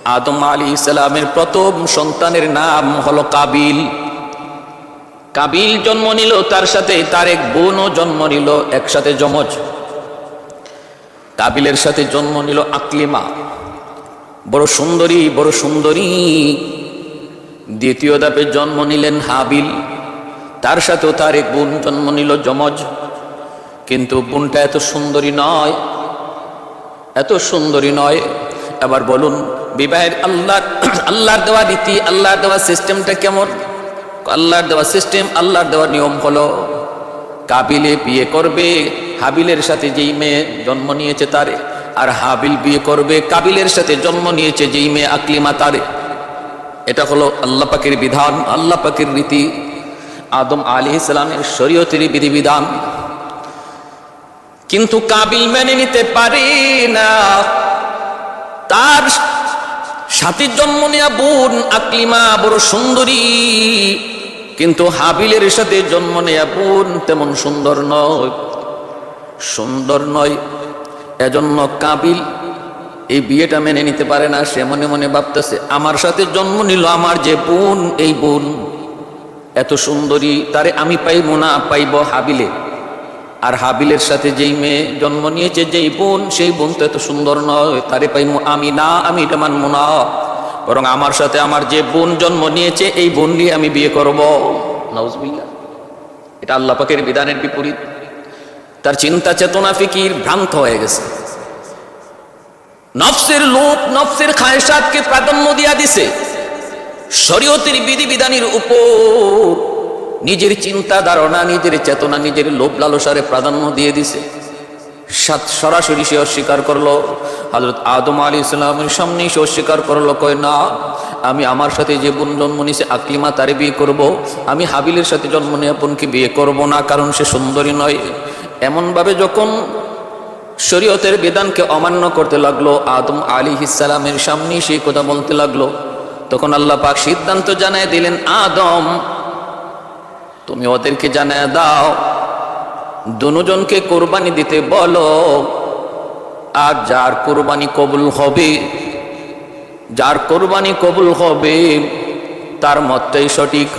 আদম আলাইহিস সালামের প্রথম সন্তানের নাম হলো কাবিল। কাবিল জন্ম নিল, তার সাথে তার এক বোনও জন্ম নিল, একসাথে যমজ। কাবিলের সাথে জন্ম নিল আকলিমা, বড় সুন্দরী, বড় সুন্দরী। দ্বিতীয় ধাপে জন্ম নিলেন হাবিল, তার সাথেও তার এক বোন জন্ম নিল যমজ। কিন্তু বোনটা এত সুন্দরী নয়, এত সুন্দরী নয়। এবার বলুন, বিবাহের আল্লাহর দেওয়া রীতি, আল্লাহর দেওয়া সিস্টেমটা কেমন? আল্লাহর দেওয়া সিস্টেম, আল্লাহর দেওয়া নিয়ম হলো কাবিলে বিয়ে করবে হাবিলের সাথে যেই মেয়ে জন্ম নিয়েছে তারে, আর হাবিল বিয়ে করবে কাবিলের সাথে জন্ম নিয়েছে যেই মেয়ে আকলিমা তারে। এটা হলো আল্লাহ পাকের বিধান, আল্লাহ পাকের রীতি, আদম আলাইহিস সালামের শরীয়তের বিধিবিধান। কিন্তু কাবিল মেনে নিতে পারে না। তার সাথে জন্ম নেয়া বোন আকলিমা বড় সুন্দরী, কিন্তু হাবিলের সাথে জন্ম নেয়া বোন তেমন সুন্দর নয়, সুন্দর নয়। এজন্য কাবিল এই বিয়েটা মেনে নিতে পারে না। সে মনে মনে ভাবতেছে, আমার সাথে জন্ম নিল আমার যে বোন, এই বোন এত সুন্দরী, তারে আমি পাইবো না, পাইব হাবিলে। আর হাবিলের সাথে যেই মেয়ে জন্ম নিয়েছে যেই বোন, সেই বোন তো এত সুন্দর নয়, তারে পাইবো আমি না, আমি এটা মানবো না। বরং আমার সাথে আমার যে বোন জন্ম নিয়েছে এই বোন নিয়ে আমি বিয়ে করব। নাউজুবিল্লাহ। এটা আল্লাহ পাকের বিধানের বিপরীত। তার চিন্তা চেতনা ফিকির ভ্রান্ত হয়ে গেছে। নফসের লোভ, নফসের খায়সাতকে প্রাধান্য দিয়া দিছে শরীয়তের বিধিবিধানের উপর। নিজের চিন্তা ধারণা, নিজের চেতনা, নিজের লোভ লালসারে প্রাধান্য দিয়ে দিছে। সরাসরি সে অস্বীকার করলো। হযরত আদম আলাইহিস সালামের সামনেই সে অস্বীকার করলো, কয় না, আমি আমার সাথে যে বোন জন্ম নিয়েছে আকলিমা তারে বিয়ে করব, আমি হাবিলের সাথে জন্ম নেওয়া বোনকে বিয়ে করব না, কারণ সে সুন্দরী নয়। এমনভাবে যখন শরীয়তের বিধানকে অমান্য করতে লাগলো, আদম আলাইহিস সালামের সামনেই সেই কথা বলতে লাগলো, তখন আল্লাহ পাক সিদ্ধান্ত জানায় দিলেন, আদম তুমি ওদেরকে জানায় দাও, দুজনকে কোরবানি দিতে বলো। আর যার কোরবানি কবুল হবে, যার কোরবানি কবুল হবে তার মতটাই সঠিক।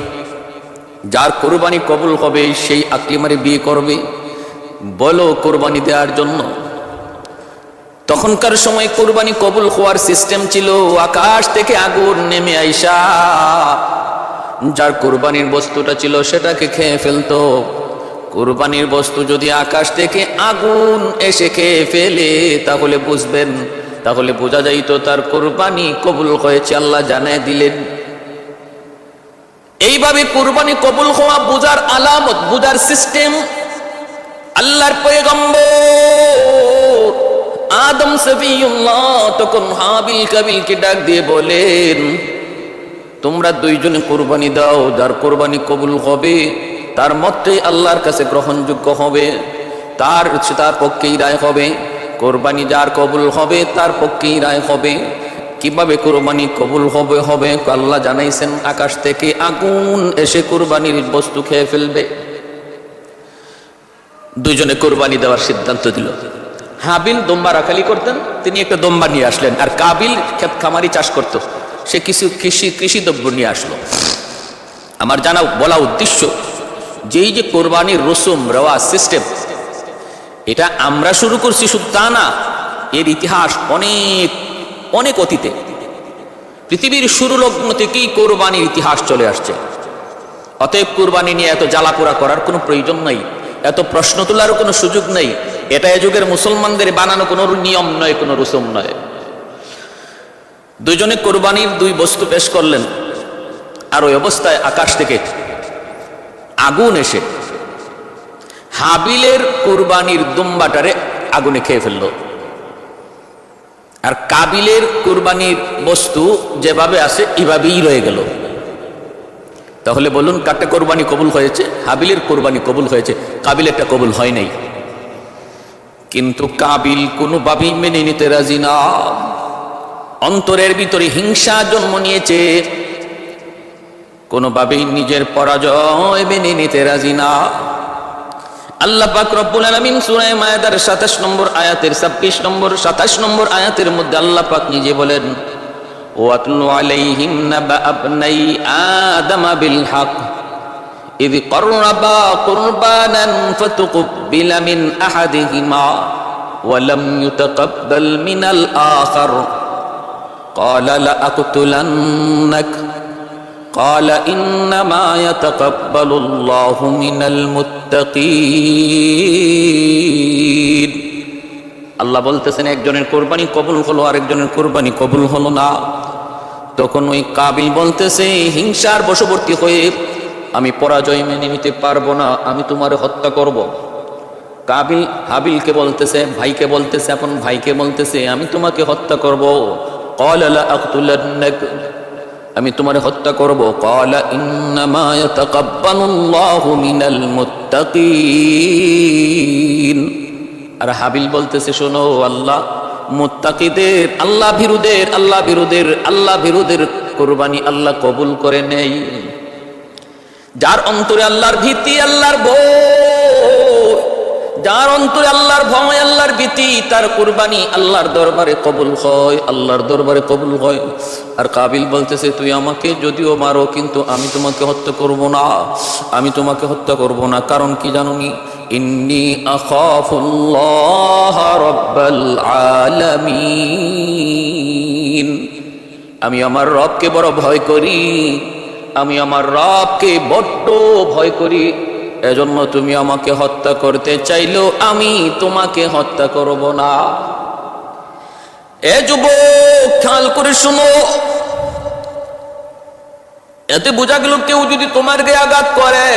যার কোরবানি কবুল হবে সেই আকলিমারে বিয়ে করবে, বলো কোরবানি দেওয়ার জন্য। তখনকার সময় কোরবানি কবুল হওয়ার সিস্টেম ছিল আকাশ থেকে আগুন নেমে আইসা যার কোরবানির বস্তুটা ছিল সেটাকে খেয়ে ফেলতো। কোরবানির বস্তু যদি আকাশ থেকে আগুন এসে খেয়ে ফেলে তাহলে বুঝবেন, তাহলে বোঝা যাইতো তার কোরবানি কবুল হয়েছে, আল্লাহ জানায় দিলেন। এইভাবে কোরবানি কবুল হওয়া বুঝার আলামত, বুঝার সিস্টেম আল্লাহর পয়গম্বর আদম সফিউল্লাহ তখন হাবিল কাবিলকে ডাক দিয়ে বলেন, তোমরা দুইজনে কোরবানি দাও, যার কোরবানি কবুল হবে তার মতটাই আল্লাহর কাছে গ্রহণযোগ্য হবে, তার পক্ষেই রায় হবে। কোরবানি যার কবুল হবে তার পক্ষেই রায় হবে। কিভাবে কোরবানি কবুল হবে? আল্লাহ জানাইছেন আকাশ থেকে আগুন এসে কোরবানির বস্তু খেয়ে ফেলবে। দুইজনে কোরবানি দেওয়ার সিদ্ধান্ত দিল। হাবিল দম্বা রাখালি করতেন, তিনি একটা দম্বা নিয়ে আসলেন, আর কাবিল ক্ষেত খামারি চাষ করত, সে কিছু কৃষি দ্রব্য নিয়ে আসলো। আমার জানা বলা উদ্দেশ্য, যেই যে কোরবানির রসুম রেওয়াজ সিস্টেম, এটা আমরা শুরু করছি শুধু তা না, এর ইতিহাস অনেক অনেক অতীতে। পৃথিবীর শুরু লগ্ন থেকেই কোরবানির ইতিহাস চলে আসছে। অতএব কোরবানি নিয়ে এত জ্বালাপোড়া করার কোনো প্রয়োজন নাই, এত প্রশ্ন তোলারও কোনো সুযোগ নেই। এটা এ যুগের মুসলমানদের বানানো কোনো নিয়ম নয়, কোনো রসুম নয়। দুইজনে কোরবানির দুই বস্তু পেশ করলেন, আর ওই অবস্থায় আকাশ থেকে আগুন এসে হাবিলের কোরবানির দুম্বাটারে আগুনে খেয়ে ফেলল, আর কাবিলের কোরবানির বস্তু যেভাবে আছে এভাবেই রয়ে গেল। তাহলে বলুন, কারটা কোরবানি কবুল হয়েছে? হাবিলের কোরবানি কবুল হয়েছে, কাবিলেরটা কবুল হয় নাই। কিন্তু কাবিল কোনোভাবেই মেনে নিতে রাজি না। অন্তরের ভিতরে হিংসা জন্ম নিয়েছে, কোনোভাবেই নিজের পরাজয় মেনে নিতে রাজি না। আল্লাহ পাক রব্বুল আলামিন সূরা মায়েদার 27 নম্বর আয়াতের 26 নম্বর 27 নম্বর আয়াতের মধ্যে আল্লাহ পাক নিজে বলেন, واتل عليهم نبأ ابني آدم بالحق إذ قربا قربانا فتقبل من أحدهما ولم يتقبل من الآخر قال لأقتلنك قال إنما يتقبل الله من المتقين আল্লাহ বলতেছেন একজনের কোরবানি কবুল হলো আরেকজনের কোরবানি কবুল হলো না। তখন ওই কাবিল বলতেছে হিংসার বশবর্তী হয়ে আমি পরাজয় মেনে নিতে পারবো না, আমি তোমারে হত্যা করব। কাবিল হাবিলকে বলতেছে, ভাইকে বলতেছে, আপন ভাইকে বলতেছে আমি তোমাকে হত্যা করব। ক্বালা লা আকতুলান্নাক, আমি তোমারে হত্যা করব। ক্বালা ইন্নামা ইয়াতাকাব্বালুল্লাহু মিনাল মুত্তাকিন। আর হাবিল বলতেছে শোনো, আল্লাহ মুত্তাকিদের, আল্লাহ ভীরুদের কুরবানি আল্লাহ কবুল করে নেই। যার অন্তরে আল্লাহর ভীতি, আল্লাহর ভয়, যার অন্তরে আল্লাহর ভয়, আল্লাহর ভীতি, তার কুরবানি আল্লাহর দরবারে কবুল হয়, আল্লাহর দরবারে কবুল হয়। আর কাবিল বলতেছে তুই আমাকে যদিও মারো কিন্তু আমি তোমাকে হত্যা করব না, আমি তোমাকে হত্যা করব না। কারণ কি জানোনি? ইন্নী আখাফুল্লাহ রাব্বাল আলামিন, আমি আমার রবকে বড় ভয় করি, আমি আমার রবকে বড্ড ভয় করি। এজন্য তুমি আমাকে হত্যা করতে চাইলেও আমি তোমাকে হত্যা করব না। এ যুবক খেয়াল করে শুনো, এতে বোঝা গেল কেউ যদি তোমার গায়ে আঘাত করে,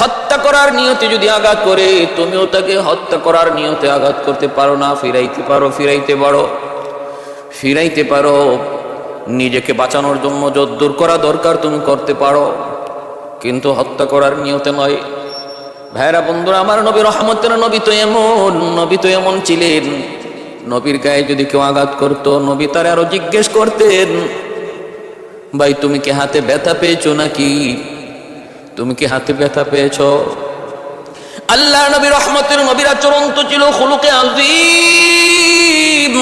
হত্যা করার নিয়তে যদি আঘাত করে, তুমিও তাকে হত্যা করার নিয়তে আঘাত করতে পারো না। ফিরাইতে পারো। নিজেকে বাঁচানোর জন্য যদ্দূর করা দরকার তুমি করতে পারো, কিন্তু হত্যা করার নিয়তে নয়। ভাইরা বন্ধুরা আমার, নবী রহমতের নবী তো এমন ছিলেন, নবীর গায়ে যদি কেউ আঘাত করত, নবী তার আরো জিজ্ঞেস করতেন ভাই তুমি কি হাতে ব্যথা পেয়েছো নাকি, তুমি কি হাতে ব্যথা পেয়েছো? আল্লাহ নবী রহমতের নবীর আচরণ তো ছিল খুলুকে আযীম।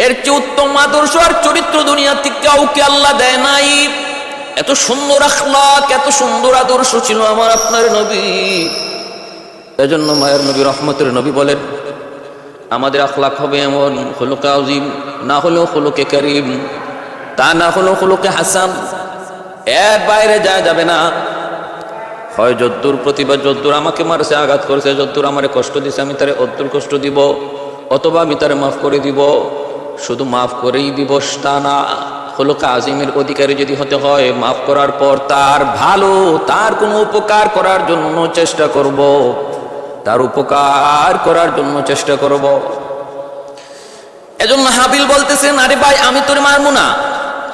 এর চেয়ে উত্তম আদর্শ আর চরিত্র দুনিয়াতে কাউকে আল্লাহ দেয় নাই। এত সুন্দর আখলাক, এত সুন্দর আদর্শ ছিল আমার আপনার নবী। এজন্য মায়ের নবী রহমতের নবী বলেন আমাদের আখলাক হবে এমন, খুলুকে আযীম না হলেও খুলুকে কারীম, তা না হলেও খুলুকে হাসান, এর বাইরে যাবে না। হয় যদ্দুর প্রতিবাদ, যদ্দুর আমাকে মারছে, আঘাত করেছে, যদ্দুর আমারে কষ্ট দিছে আমি তারে অদ্দুর কষ্ট দিব, অথবা আমি তারে মাফ করে দিব। শুধু মাফ করেই দিব তা না, খুলুকে আযীমের অধিকারী যদি হতে হয়, মাফ করার পর তার ভালো, তার কোনো উপকার করার জন্য চেষ্টা করব, তার উপকার করার জন্য চেষ্টা করব। এজন্য হাবিল বলতেছেন আরে ভাই আমি তোরে মারবো না,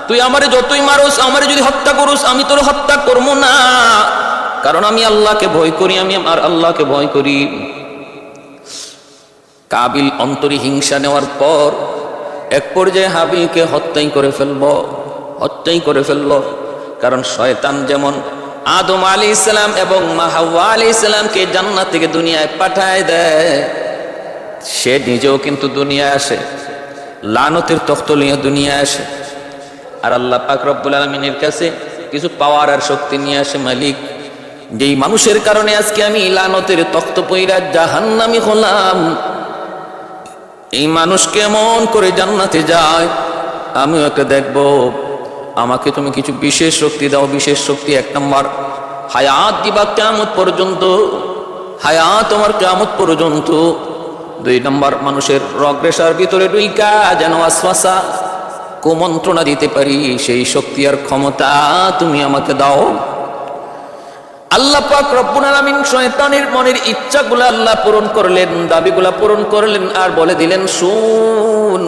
তুই আমারে যতই মারোস, আমারে যদি হত্যা করোস, আমি তোরে হত্যা করবো না, কারণ আমি আল্লাহকে ভয় করি, আমি আমার আল্লাহকে ভয় করি। কাবিল অন্তরে হিংসা নেওয়ার পর এক পর্যায়ে হাবিলকে হত্যাই করে ফেললো। কারণ শয়তান যেমন আদম আলাইহিস সালাম এবং মা হাওয়া আলাইহিস সালামকে জান্নাত থেকে দুনিয়ায় পাঠায় দেয়, সে নিজেও কিন্তু দুনিয়ায় আসে, লানতের তখ্ত নিয়ে দুনিয়ায় আসে। আর আল্লাহ পাক রব্বুল আলামিনের কাছে কিছু পাওয়ার আর শক্তি নিয়ে আসে মালিক, যেই মানুষের কারণে আজকে আমি লানতের তখ্ত পইরা জাহান্নামী হলাম, এই মানুষ কেমন করে জান্নাতে যায় আমিও একটা দেখব। আমাকে তুমি কিছু বিশেষ শক্তি দাও। বিশেষ শক্তি 1 নম্বর হায়াত দিবা কিয়ামত পর্যন্ত, হায়াত আমার কিয়ামত পর্যন্ত। 2 নম্বর মানুষের রগ রেশার ভিতরে ঢুইকা যেন ওয়াসওয়াসা কুমন্ত্রণা দিতে পারি, সেই শক্তি আর ক্ষমতা তুমি আমাকে দাও। আল্লাহ পাক রব্বুল আলামিন শয়তানের মনের ইচ্ছাগুলো আল্লাহ পূরণ করলেন, দাবিগুলা পূরণ করলেন, আর বলে দিলেন শুন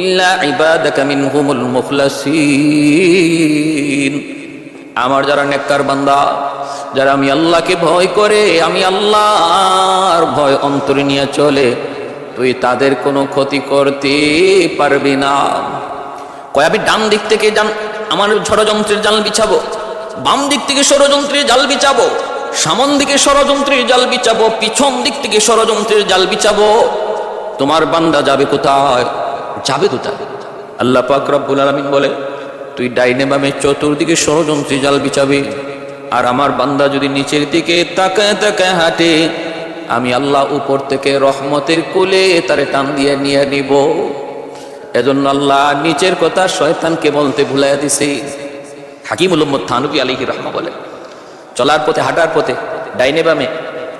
ইল্লা ইবাদাকা মিনহুমুল মুখলাসিন, আমার যারা নেককার বান্দা, যারা আমি আল্লাহকে ভয় করে, আমি আল্লাহর ভয় অন্তরে নিয়ে চলে, তুই তাদের কোনো ক্ষতি করতে পারবি না। কয় আমি ডান দিক থেকে আমার ষড়যন্ত্রের জাল বিছাবো, বাম দিক থেকে ষড়যন্ত্রের জাল বিছাবো, সামন দিকে ষড়যন্ত্রের জাল বিছাবো, পিছন দিক থেকে ষড়যন্ত্রের জাল বিছাবো, তোমার বান্দা যাবে কোথায়? আল্লাহ পাক রব্বুল আলামিন বলে, তুই ডাইনে বামে চতুর্দিকে ষড়যন্ত্রী জাল বিছাবি, আর আমার বান্দা যদি নিচের দিকে তাকায় তাকায় হাঁটে, আমি আল্লাহ উপর থেকে রহমতের কোলে তারে টান দিয়ে নিয়ে নিব। এজন্য আল্লাহ নিচের কথা শয়তানকে বলতে ভুলাইয়া দিছে। হাকিমুল উম্মত থানভী আলাইহির রাহমা বলে, চলার পথে হাঁটার পথে ডাইনে বামে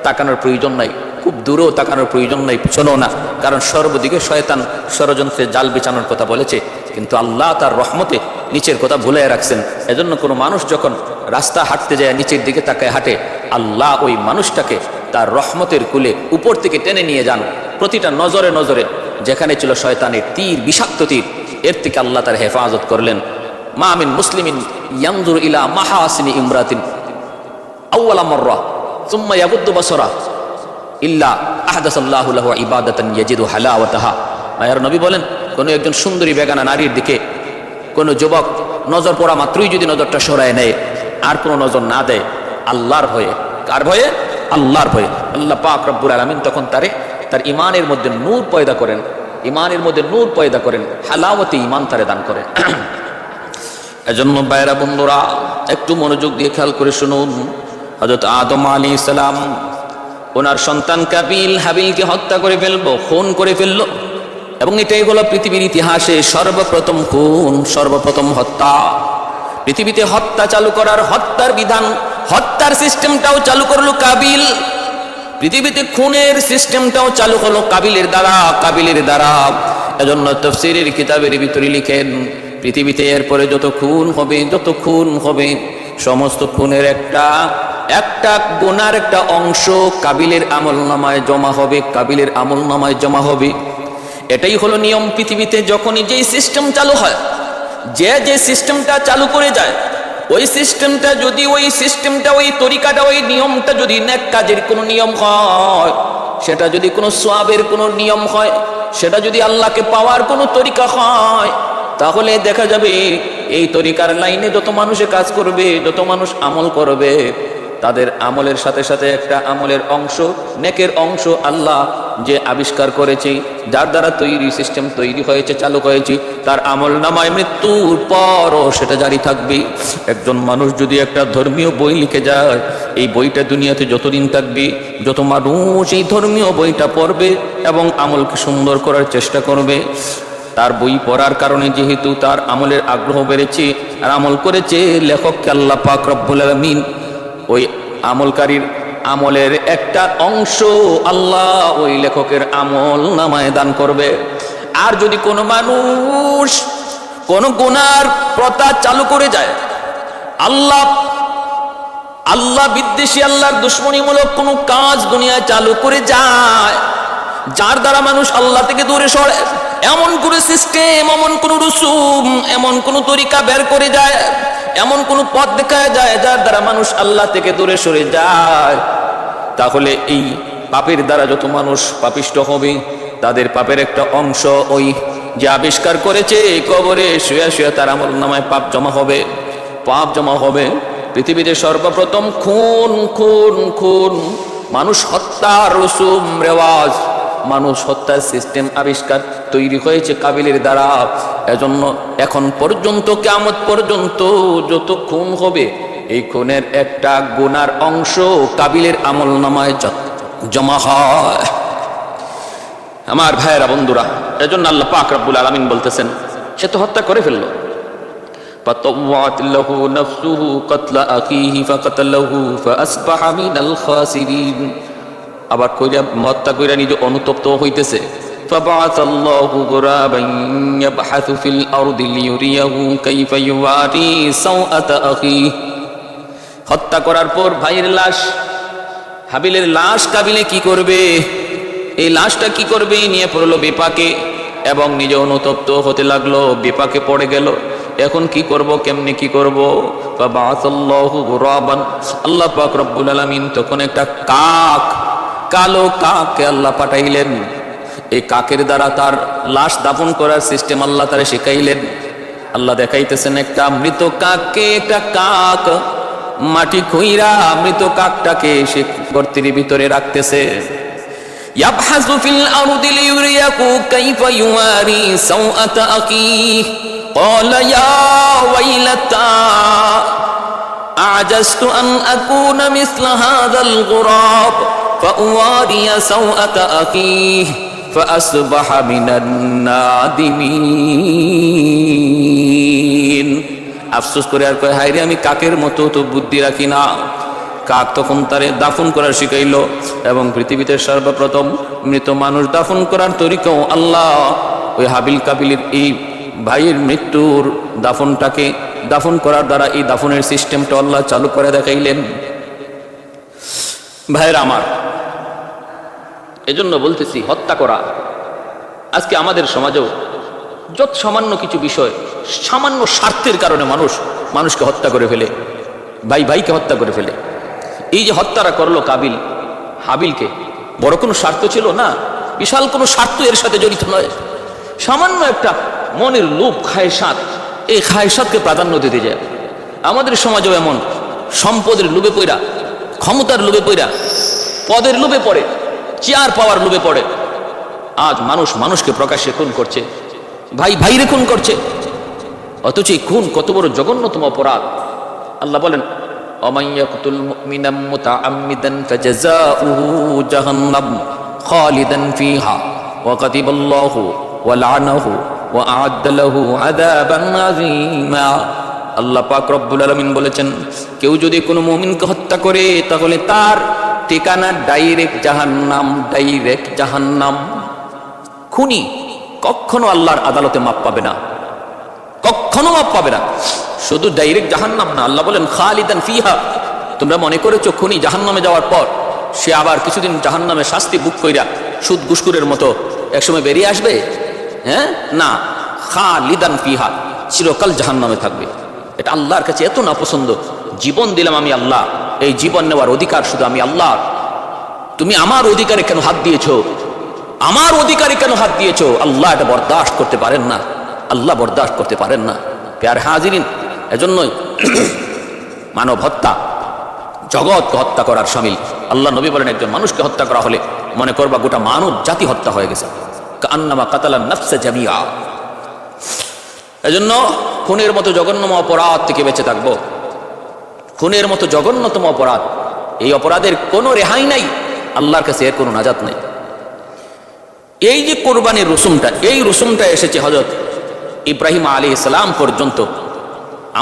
তাকানোর প্রয়োজন নাই, খুব দূরেও তাকানোর প্রয়োজন নাই, পিছনেও না, কারণ সর্বদিকে শয়তান ষড়যন্ত্রের জাল বিছানোর কথা বলেছে। কিন্তু আল্লাহ তার রহমতে নিচের কথা ভুলাইয়া রাখছেন। এজন্য কোনো মানুষ যখন রাস্তা হাঁটতে যায় নিচের দিকে তাকায় হাঁটে, আল্লাহ ওই মানুষটাকে তার রহমতের কুলে উপর থেকে টেনে নিয়ে যান। প্রতিটা নজরে নজরে যেখানে ছিল শয়তানের তীর, বিষাক্ত তীর, এর থেকে আল্লাহ তার হেফাজত করলেন। মা মিন মুসলিমিন ইয়ানজুরু ইলা মাহাসিনি ইমরাতিন আউয়ালা মাররা সুম্মা ইয়াগুদ্দু বাসরা ইল্লা আহদাসাল্লাহু লাহু ইবাদাতান ইয়াজিদু হালাওয়াতাহা। মায়ার নবী বলেন, কোনো একজন সুন্দরী বেগানা নারীর দিকে কোনো যুবক নজর পড়া মাত্রই যদি নজরটা সরায় নেয়, আর কোনো নজর না দেয়, আল্লাহর ভয়ে, কার ভয়ে? আল্লাহর ভয়ে, আল্লাহ পাক রব্বুল আলামিন তখন তার ইমানের মধ্যে নূর পয়দা করেন, ইমানের মধ্যে নূর পয়দা করেন, হালাওয়াতে ইমান তারে দান করেন। এজন্য বাইরা বন্ধুরা, একটু মনোযোগ দিয়ে খেয়াল করে শুনুন। হযরত আদম আলাইহিস সালাম ওনার সন্তান কাবিল হাবিলকে হত্যা করে ফেলবো, খুন করে ফেললো, এবং এটাই হলো পৃথিবীর ইতিহাসে সর্বপ্রথম খুন, সর্বপ্রথম হত্যা। পৃথিবীতে হত্যা চালু করার, হত্যার বিধান, হত্যার সিস্টেমটাও চালু করলো কাবিল। পৃথিবীতে খুনের সিস্টেমটাও চালু হলো কাবিলের দ্বারা। এজন্য তাফসীরের কিতাবের ভিতরে লিখেন, পৃথিবীতে এরপরে যত খুন হবে সমস্ত খুনের একটা গুনার একটা অংশ কাবিলের আমলনামায় জমা হবে। এটাই হলো নিয়ম পৃথিবীতে। যখনই যেই সিস্টেম চালু হয়, যে সিস্টেমটা চালু করে যায়, ওই সিস্টেমটা ওই তরিকাটা, ওই নিয়মটা যদি নেক কাজের কোনো নিয়ম হয়, সেটা যদি কোনো সওয়াবের কোনো নিয়ম হয়, সেটা যদি আল্লাহকে পাওয়ার কোনো তরিকা হয়, তাহলে দেখা যাবে এই তরিকার লাইনে যত মানুষে কাজ করবে, যত মানুষ আমল করবে, তাদের আমলের সাথে সাথে একটা আমলের অংশ, নেকের অংশ আল্লাহ যে আবিষ্কার করেছে, যার দ্বারা সিস্টেম তৈরি হয়েছে, চালু হয়েছে, তার আমল নামায় মৃত্যুর পরও সেটা জারি থাকবে। একজন মানুষ যদি একটা ধর্মীয় বই লিখে যায়, এই বইটা দুনিয়াতে যতদিন থাকবে, যত মানুষ এই ধর্মীয় বইটা পড়বে এবং আমলকে সুন্দর করার চেষ্টা করবে, তার বই পড়ার কারণে যেহেতু তার আমলের আগ্রহ বেড়েছে আর আমল করেছে, লেখককে আল্লাহ পাক রব্বুল আলামিন ওই আমলকারীর আমলের একটা অংশ আল্লাহ ওই লেখকের আমল নামায় দান করবে। আর যদি কোনো মানুষ কোনো গুনার প্রথা চালু করে যায়, আল্লাহ বিদ্বেষী, আল্লাহর দুশ্মনীমূলক কোনো কাজ দুনিয়ায় চালু করে যায়, যার দ্বারা মানুষ আল্লাহ থেকে দূরে সরে, এমন কোনো সিস্টেম, এমন কোনো রুসুম, এমন কোনো তরিকা বের করে যায়, এমন কোন পথ দেখায় যায়, যার দ্বারা মানুষ আল্লাহ থেকে দূরে সরে যায়, তাহলে এই পাপের দ্বারা যত মানুষ পাপিষ্ট হবে, তাদের পাপের একটা অংশ ওই যে আবিষ্কার করেছে কবরে শুয়ে শুয়ে তার আমল নামায় পাপ জমা হবে। পৃথিবীতে সর্বপ্রথম খুন, মানুষ হত্যার রসুম রেওয়াজ, মানুষ হত্যার সিস্টেম আবিষ্কার তৈরি হয়েছে কাবিলের দ্বারা। এজন্য এখন পর্যন্ত, কিয়ামত পর্যন্ত যত খুন হবে, এই খুনের একটা গুনার অংশ কাবিলের আমল নামায় জমা হয়। আমার ভাইয়েরা বন্ধুরা, এজন্য আল্লাহ পাক রব্বুল আলামিন বলতেছেন, সে তো হত্যা করে ফেললো, فطوعت له نفسه قتل أخيه فقتله فأصبح من الخاسرين। আবার কইরা হত্যা কইরা নিজে অনুতপ্ত হইতেছে। فبعث الله غرابا يبحث في الأرض ليريه كيف يواري سوءة أخيه। হত্যা করার পর ভাইয়ের লাশ, হাবিলের লাশ কাবিলে কি করবে, এই লাশটা কি করবে নিয়ে পড়লো বিপাকে, এবং নিজে অনুতপ্ত হতে লাগলো, বিপাকে পড়ে গেল। এখন কি করব, কেমনে কি করব? ফাবাআসাল্লাহু গুরাবান, আল্লাহ পাক রব্বুল আলামিন তখন একটা কালো কাককে আল্লাহ পাঠাইলেন। এই কাকের দ্বারা তার লাশ দাফন করার সিস্টেম আল্লাহ তারে শিখাইলেন। আল্লাহ দেখাইতেছেন একটা মৃত কাককে, একটা কাক মাটি খুইরা মৃত কাকটাকে সে গর্তের ভিতরে রাখতেছে। يبحث في الأرض ليريكم كيف يواري سوءة أخيه قال يا ويلتى أعجزت أن أكون مثل هذا الغراب فأواري سوءة أخيه فأصبح من النادمين আফসোস করে আর কয়, হায়রে আমি কাকের মতো তো বুদ্ধি রাখি না। কাক তখন তারে দাফন করার শিখাইল এবং পৃথিবীতে সর্বপ্রথম মৃত মানুষ দাফন করার তরিকাও আল্লাহ ওই হাবিল কাবিলের এই ভাইয়ের মৃত্যুর দাফন করার দ্বারা এই দাফনের সিস্টেমটা আল্লাহ চালু করে দেখাইলেন। ভাইয়ের আমার, এজন্য বলতেছি, হত্যা করা আজকে আমাদের সমাজেও যত সামান্য কিছু বিষয়, সামান্য স্বার্থের কারণে মানুষকে হত্যা করে ফেলে, ভাইকে হত্যা করে ফেলে। এই যে হত্যাটা করলো কাবিল হাবিলকে, বড় কোনো স্বার্থ ছিল না, বিশাল কোনো স্বার্থ এর সাথে জড়িত নয়, সামান্য একটা মনের লোভ, খায়সাত, এই খায়সাতকে প্রাধান্য দিতে যায়। আমাদের সমাজেও এমন সম্পদের লোভে পড়া, ক্ষমতার লোভে পড়া, পদের লোভে পড়ে, চেয়ার পাওয়ার লোভে পড়ে আজ মানুষকে প্রকাশ্যে খুন করছে, ভাইরে খুন করছে। অথচ এই খুন কত বড় জঘন্যতম অপরাধ। আল্লাহ বলেন, ومن يقتل مؤمنا متعمدا فجزاؤه جهنم خالدا فيها وغضب الله ولعنه وأعد له عذابا عظيما। আল্লাহ পাক রব্বুল আলামিন বলেছেন, কেউ যদি কোনো মুমিনকে হত্যা করে তাহলে তার ঠিকানা ডাইরেক্ট জাহান্নাম। খুনি কখনো আল্লাহর আদালতে মাপ পাবে না, কখনো মাপ পাবে না। শুধু ডাইরেক্ট জাহান্নাম না, আল্লাহ বলেন খালিদান ফিহা। তোমরা মনে করেছো খুনি জাহান্নামে যাওয়ার পর সে আবার কিছুদিন জাহান্নামে শাস্তি বুক কইরা সুদ ঘুষখোরের মতো একসময় বেরিয়ে আসবে? হ্যাঁ, না, খালিদান ফিহা, চিরকাল জাহান্নামে থাকবে। এটা আল্লাহর কাছে এত নাপছন্দ। জীবন দিলাম আমি আল্লাহ, এই জীবন নেওয়ার অধিকার শুধু আমি আল্লাহ। তুমি আমার অধিকারে কেন হাত দিয়েছো? আমার অধিকারে কেন হাত দিয়েছো? আল্লাহ এটা বরদাস্ত করতে পারেন না, আল্লাহ বরদাস্ত করতে পারেন না। প্যার হাজিরিন, এজন্যই মানব হত্যা জগৎকে হত্যা করার শামিল। আল্লাহ নবী বলেন, একজন মানুষকে হত্যা করা হলে মনে করবা গোটা মানব জাতি হত্যা হয়ে গেছে, কান্নামা কাতালান নাফসা জামিয়া। এজন্য খুনের মতো জঘন্যতম অপরাধ থেকে বেঁচে থাকবো। খুনের মতো জঘন্যতম অপরাধ, এই অপরাধের কোনো রেহাই নাই, আল্লাহর কাছে এর কোনো নাজাত নেই। এই যে কোরবানির রসুমটা, এই রসুমটা এসেছে হযরত ইব্রাহিম আলাইহিস সালাম পর্যন্ত।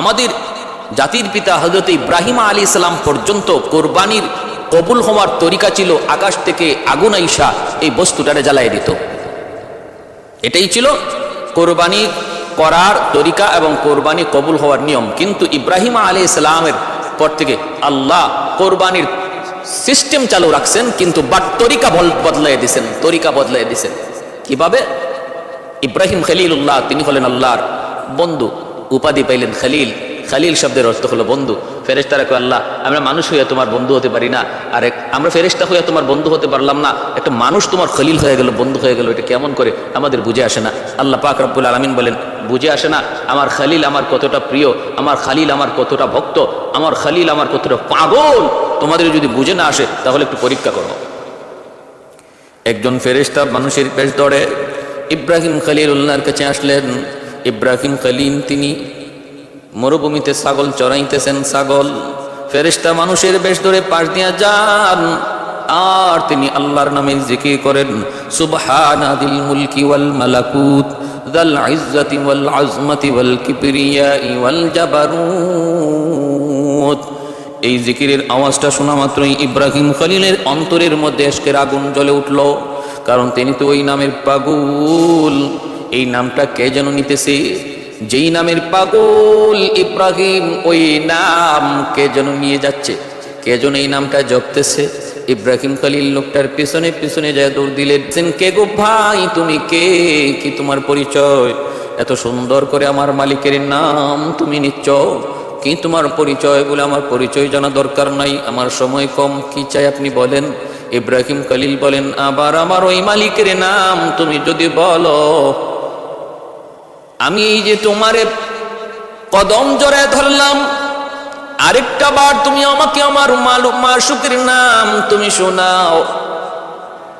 আমাদের জাতির পিতা হযরত ইব্রাহিম আলাইহিস সালাম পর্যন্ত কোরবানির কবুল হওয়ার তরিকা ছিল আকাশ থেকে আগুন আইসা এই বস্তুটারে জ্বালাই দিত। এটাই ছিল কোরবানি করার তরিকা এবং কোরবানি কবুল হওয়ার নিয়ম। কিন্তু ইব্রাহিম আলাইহিস সালামের পর থেকে আল্লাহ কোরবানির সিস্টেম চালু রাখছেন, কিন্তু তরিকা বদলাই দিয়েছেন। কিভাবে? ইব্রাহিম খলিলুল্লাহ, তিনি হলেন আল্লাহর বন্ধু, উপাধি পাইলেন খলিল। খলিল শব্দের অর্থ হলো বন্ধু। ফেরেশতারা কয়, আল্লাহ, আমরা মানুষ হইয়া তোমার বন্ধু হতে পারি না, আর আমরা ফেরেশতা হইয়া তোমার বন্ধু হতে পারলাম না, একটা মানুষ তোমার খলিল হয়ে গেল, বন্ধু হয়ে গেল, এটা কেমন করে? আমাদের বুঝে আসে না। আল্লাহ পাক রব্বুল আলামিন বলেন, বুঝে আসে না? আমার খলিল আমার কতটা প্রিয়, আমার খলিল আমার কতটা ভক্ত, আমার খলিল আমার কতটা পাগল, তোমাদের যদি বুঝে না আসে তাহলে একটু পরীক্ষা করো। একজন ফেরেশতা মানুষের পেশ ধরে ইব্রাহিম খলিলুল্লাহর কাছে আসলেন। ইব্রাহিম খলিল তিনি মরুভূমিতে ছাগল চড়াইতেছেন। ছাগল ফেরেশতা মানুষের বেশ ধরে পাশ দিয়া যান, আর তিনি আল্লাহর নামে জিকির করেন, সুবহানাদিল মুলকি ওয়াল মালাকুত যাল ইজ্জতি ওয়াল আজমতি ওয়াল কিবরিয়াই ওয়াল জাবারুত। এই জিকিরের আওয়াজটা শোনা মাত্রই ইব্রাহিম খলিলের অন্তরের মধ্যে এশকের আগুন জ্বলে উঠল, কারণ তিনি তো ওই নামের পাগল। এই নামটা কে যেন নিতেছে, যেই নামের পাগল ইব্রাহিম, ওই নাম কে যেন নিয়ে যাচ্ছে, কে যেন এই নামটা জপতেছে। ইব্রাহিম খলিল লোকটার পিছনে পিছনে যায় দৌড় দিলেন। কে গো ভাই, তুমি কে? কি তোমার পরিচয়? এত সুন্দর করে আমার মালিকের নাম তুমি নিচ্ছ, কি তোমার পরিচয়? বলে, আমার পরিচয় জানা দরকার নাই, আমার সময় কম, কি চাই আপনি বলেন। ইব্রাহিম খলিল বলেন, আবার আমার ওই মালিকের নাম তুমি যদি বলো, আমি এই যে তোমারে কদম জড়ায় ধরলাম, আরেকটা বার তুমি আমাকে আমার মাসুকের নাম তুমি শোনাও।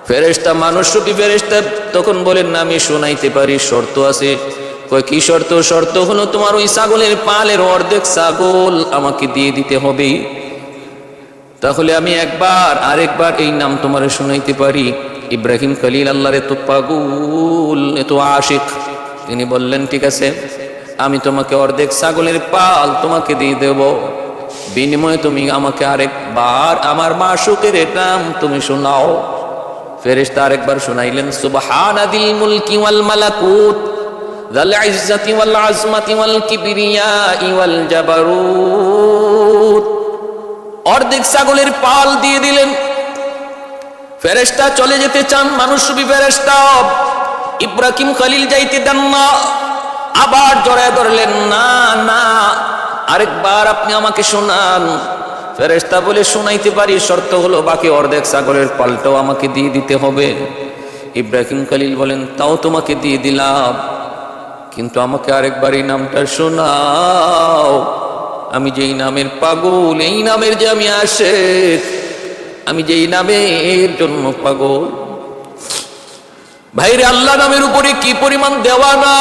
ফেরেশতা মানুষরূপী ফেরেশতা তখন বলেন না, আমি শোনাইতে পারি, শর্ত আছে। কয় কি শর্ত? শর্ত হলো তোমার ওই ছাগলের পালের অর্ধেক ছাগল আমাকে দিয়ে দিতে হবে, তাহলে আমি একবার আরেকবার এই নাম তোমারে শোনাইতে পারি। ইব্রাহিম খলিল আল্লাহর এত পাগল, এত আশিক, তিনি বললেন ঠিক আছে, আমি তোমাকে অর্ধেক ছাগলের পাল তোমাকে দিয়ে দেব, বিনিময়ে তুমি আমাকে আরেকবার আমার মাশউকের নাম তুমি শোনাও। ফেরেশতা আরেকবার শোনাইলেন, সুবহানাদিল মুলকি ওয়াল মালাকুত যাল ইজ্জাতি ওয়াল আজমাতি ওয়াল কিবরিয়াই ওয়াল জাবারুত। অর্ধেক ছাগলের পাল দিয়ে দিলেন। ফেরেশতা চলে যেতে চান, মানুষরূপী ফেরেশতা ইব্রাহিম খলিল যাইতে দেন না, আবার জড়ায় ধরলেন, না না, আরেকবার আপনি আমাকে শোনান। ফেরেশতা বলে শোনাইতে পারি, শর্ত হলো বাকি অর্ধেক ছাগলের পালটাও আমাকে দিয়ে দিতে হবে। ইব্রাহিম খলিল বলেন, তাও তোমাকে দিয়ে দিলাম, কিন্তু আমাকে আরেকবার এই নামটা শোনাও। আমি যেই নামের পাগল, এই নামের যে আমি আশিক, আমি যেই নামের জন্য পাগল। ভাইরে, আল্লাহ নামের উপরে কি পরিমাণ দেওয়ানা,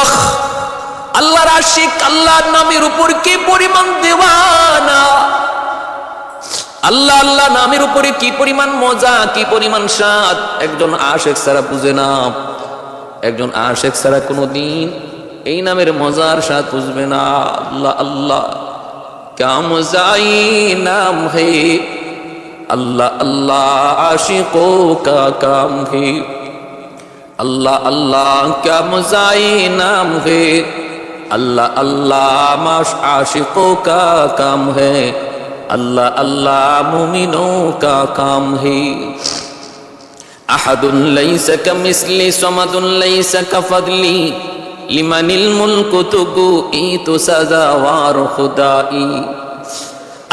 আল্লাহর আশিক, আল্লাহর নামের উপর কি পরিমাণ দেওয়ানা, আল্লাহ আল্লাহ নামের উপরে কি পরিমাণ মজা, কি পরিমাণ স্বাদ একজন আশিক ছাড়া বুঝে না। একজন আশিক ছাড়া কোনোদিন এই নামের মজার স্বাদ বুঝবে না। আল্লাহ আল্লাহ क्या मज़ाई नाम है, अल्लाह अल्लाह आशिकों का काम है, अल्लाह अल्लाह क्या मज़ाई नाम है, अल्लाह अल्लाह आशिकों का काम है, अल्लाह अल्लाह मुमिनों का काम है। अहदुन लैसा कमिस्ली समदुन लैसा कफदली লিমানিল মুলকু তুগুই তু সাজাওয়ার খুদাই।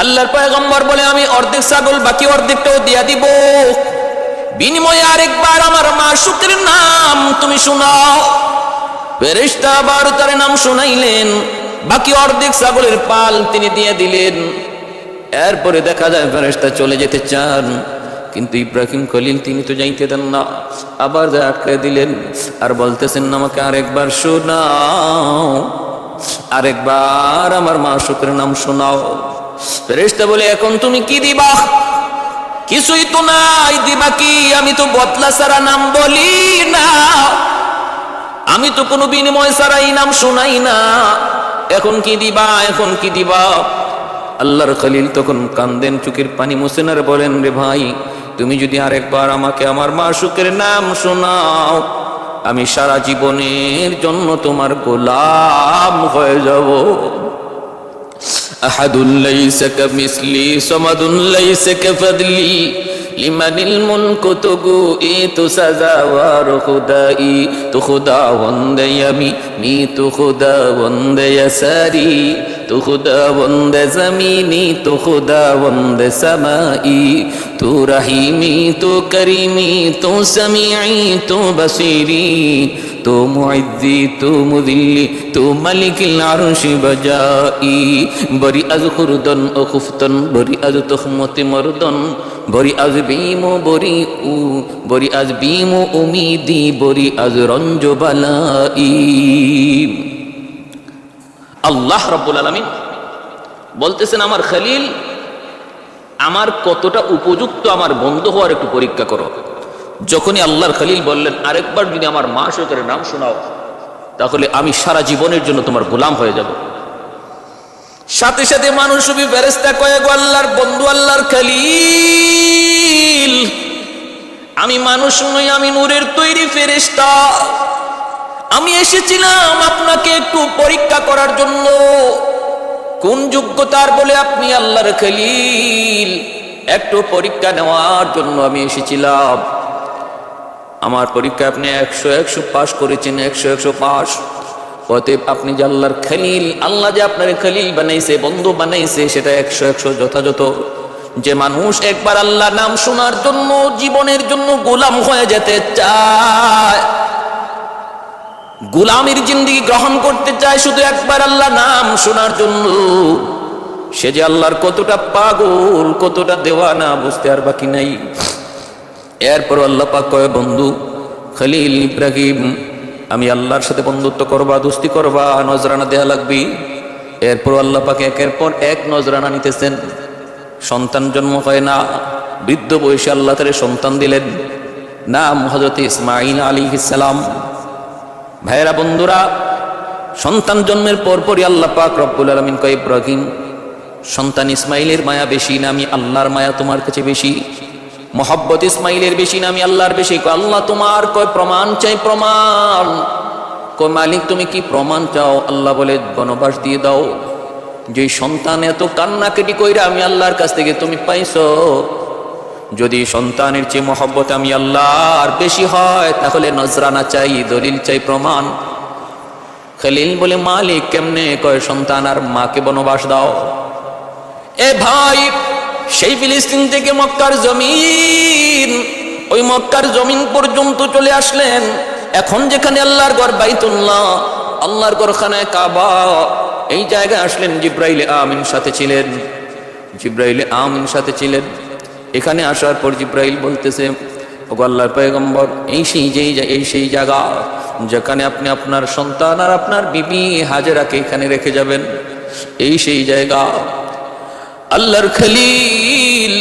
আল্লাহর পয়গম্বর বলে, আমি অর্ধেক ছাগল বাকি অর্ধেকটাও দিয়া দিব, বিনিময়ে আরেকবার আমার মাশউকের নাম তুমি শোনাও। ফেরেশতা আবার তার নাম শোনাইলেন, বাকি অর্ধেক ছাগলের পাল তিনি দিয়ে দিলেন। এরপরে দেখা যায় ফেরেশতা চলে যেতে চান, কিন্তু ইব্রাহিম খলিল তিনি তো যাইতে দেন না, আবার যা আটকে দিলেন আর বলতেছেন, আমাকে আরেকবার শোনাও, আরেকবার আমার মাশউকের নাম শোনাও। ফেরেশতা বলে, এখন তুমি কি দিবা? কিছুই তো নাই, দিবা কি? আমি তো বদলা ছাড়া নাম বলি না, আমি তো কোনো বিনিময় ছাড়াই নাম শোনাই না, এখন কি দিবা, এখন কি দিবা? আল্লাহর খলিল তখন কান্দেন, চোখের পানি মুছেন আর বলেন, রে ভাই, তুমি যদি আরেকবার আমাকে আমার মাশউকের নাম শোনাও, আমি সারা জীবনের জন্য তোমার গোলাম হয়ে যাব। আহাদুল লাইসা কামিসলি সামাদুন লাইসা কাফদলি লিমানিল মুলকু তুগুই তু সাজাওয়ার খুদাই। তু খুদাবন্দে আমি নি, তু খুদাবন্দে সারি, তু খুদাবন্দে জমিনি, তু খুদাবন্দে সামাই, তু রহিমি, তু করিমি, তু সামিঈ, তু বসিরি, তু মুইজ্জি, তু মুযিল্লি, তু মালিকিল আরশি বজাই। বরি আজ খুরদন ও খুফতন, বরি আজ তুহমতি মরদন, বরি আজ বিমো বরি উ, বরি আজ বিমো উমিদি, বরি আজ রঞ্জ বালাই। আল্লাহ রাব্বুল আলামিন বলতেছেন, আমার খলিল, আমার কতটা উপযুক্ত আমার বন্ধু হওয়ার একটু পরীক্ষা করো। যখনই আল্লাহর খলিল বললেন, আরেকবার যদি আমার মাশউকের নাম শোনাও, তাহলে আমি সারা জীবনের জন্য তোমার গোলাম হয়ে যাব। সাথে সাথে মানুষরূপী ফেরেশতা কয়ে, গো আল্লাহর বন্ধু, আল্লাহর খলিল, আমি মানুষ নই, আমি নূরের তৈরি ফেরেশতা, আমি এসেছিলাম আপনাকে একটু পরীক্ষা করার জন্য। কোন যোগ্যতার বলে আপনি আল্লাহর খলিল? একটু পরীক্ষা নেওয়ার জন্য আমি এসেছিলাম। আমার পরীক্ষা আপনি 100 পাস করেছেন, 100 পাস। অতএব আপনি যে আল্লাহর খলিল, আল্লাহ যে আপনার খলিল বানাইছে, বন্ধু বানাইছে, সেটা 100 যথাযথ। যে মানুষ একবার আল্লাহ নাম শোনার জন্য জীবনের জন্য গোলাম হয়ে যেতে চায়, গোলামের জিন্দেগি গ্রহণ করতে চায় শুধু একবার আল্লাহ নাম শোনার জন্য, সে যে আল্লাহর কতটা পাগল, কতটা দেওয়ানা বুঝতে আর বাকি নাই। এরপর আল্লাহ পাক কয়, বন্ধু খলিল ইব্রাহিম, আমি আল্লাহর সাথে বন্ধুত্ব করবা, দোস্তি করবা, নজরানা দেয়া লাগবে। এরপর আল্লাহ পাক একের পর এক নজরানা নিতেছেন। সন্তান জন্ম হয় না, বৃদ্ধ বয়সে আল্লাহ তাআলা সন্তান দিলেন, নাম হযরত ইসমাঈল আলাইহিস সালাম। ভাইরা বন্ধুরা, সন্তান জন্মের পরপরই আল্লাহ পাক রব্বুল আলামিন কয়, ইব্রাহিম, সন্তান ইসমাইলের মায়া বেশি না আমি আল্লাহর মায়া তোমার কাছে বেশি? মোহাব্বত ইসমাইলের বেশি না আমি আল্লাহর বেশি? আল্লাহ তোমার কয় প্রমাণ চাই, প্রমাণ। কয় মালিক তুমি কি প্রমাণ চাও? আল্লাহ বলে, বনবাস দিয়ে দাও। যে সন্তান এত কান্নাকাটি কইরা আমি আল্লাহর কাছ থেকে তুমি পাইছো, যদি সন্তানের চেয়ে মোহাব্বত আমি আল্লাহর বেশি হয়, তাহলে নজরানা চাই, দলিল চাই, প্রমাণ। খলিল বলে, মালিক কেমনে? কয় সন্তান আর মাকে বনবাস দাও। এ ভাই, সেই ফিলিস্তিন থেকে মক্কার জমিন, ওই মক্কার জমিন পর্যন্ত চলে আসলেন। এখন যেখানে আল্লাহর ঘর বাইতুল্লাহ, আল্লাহর ঘর খানায় কাবা, এই জায়গায় আসলেন। জিব্রাইল আমিন সাথে ছিলেন, জিব্রাইল আমিন সাথে ছিলেন। এখানে আসার পর জিব্রাইল বলতেছে, ওগো আল্লাহর পয়গম্বর, এই সেই জায়গা যেখানে আপনি আপনার সন্তান আর আপনার বিবি হাজেরাকে এখানে রেখে যাবেন, এই সেই জায়গা। আল্লাহর খলিল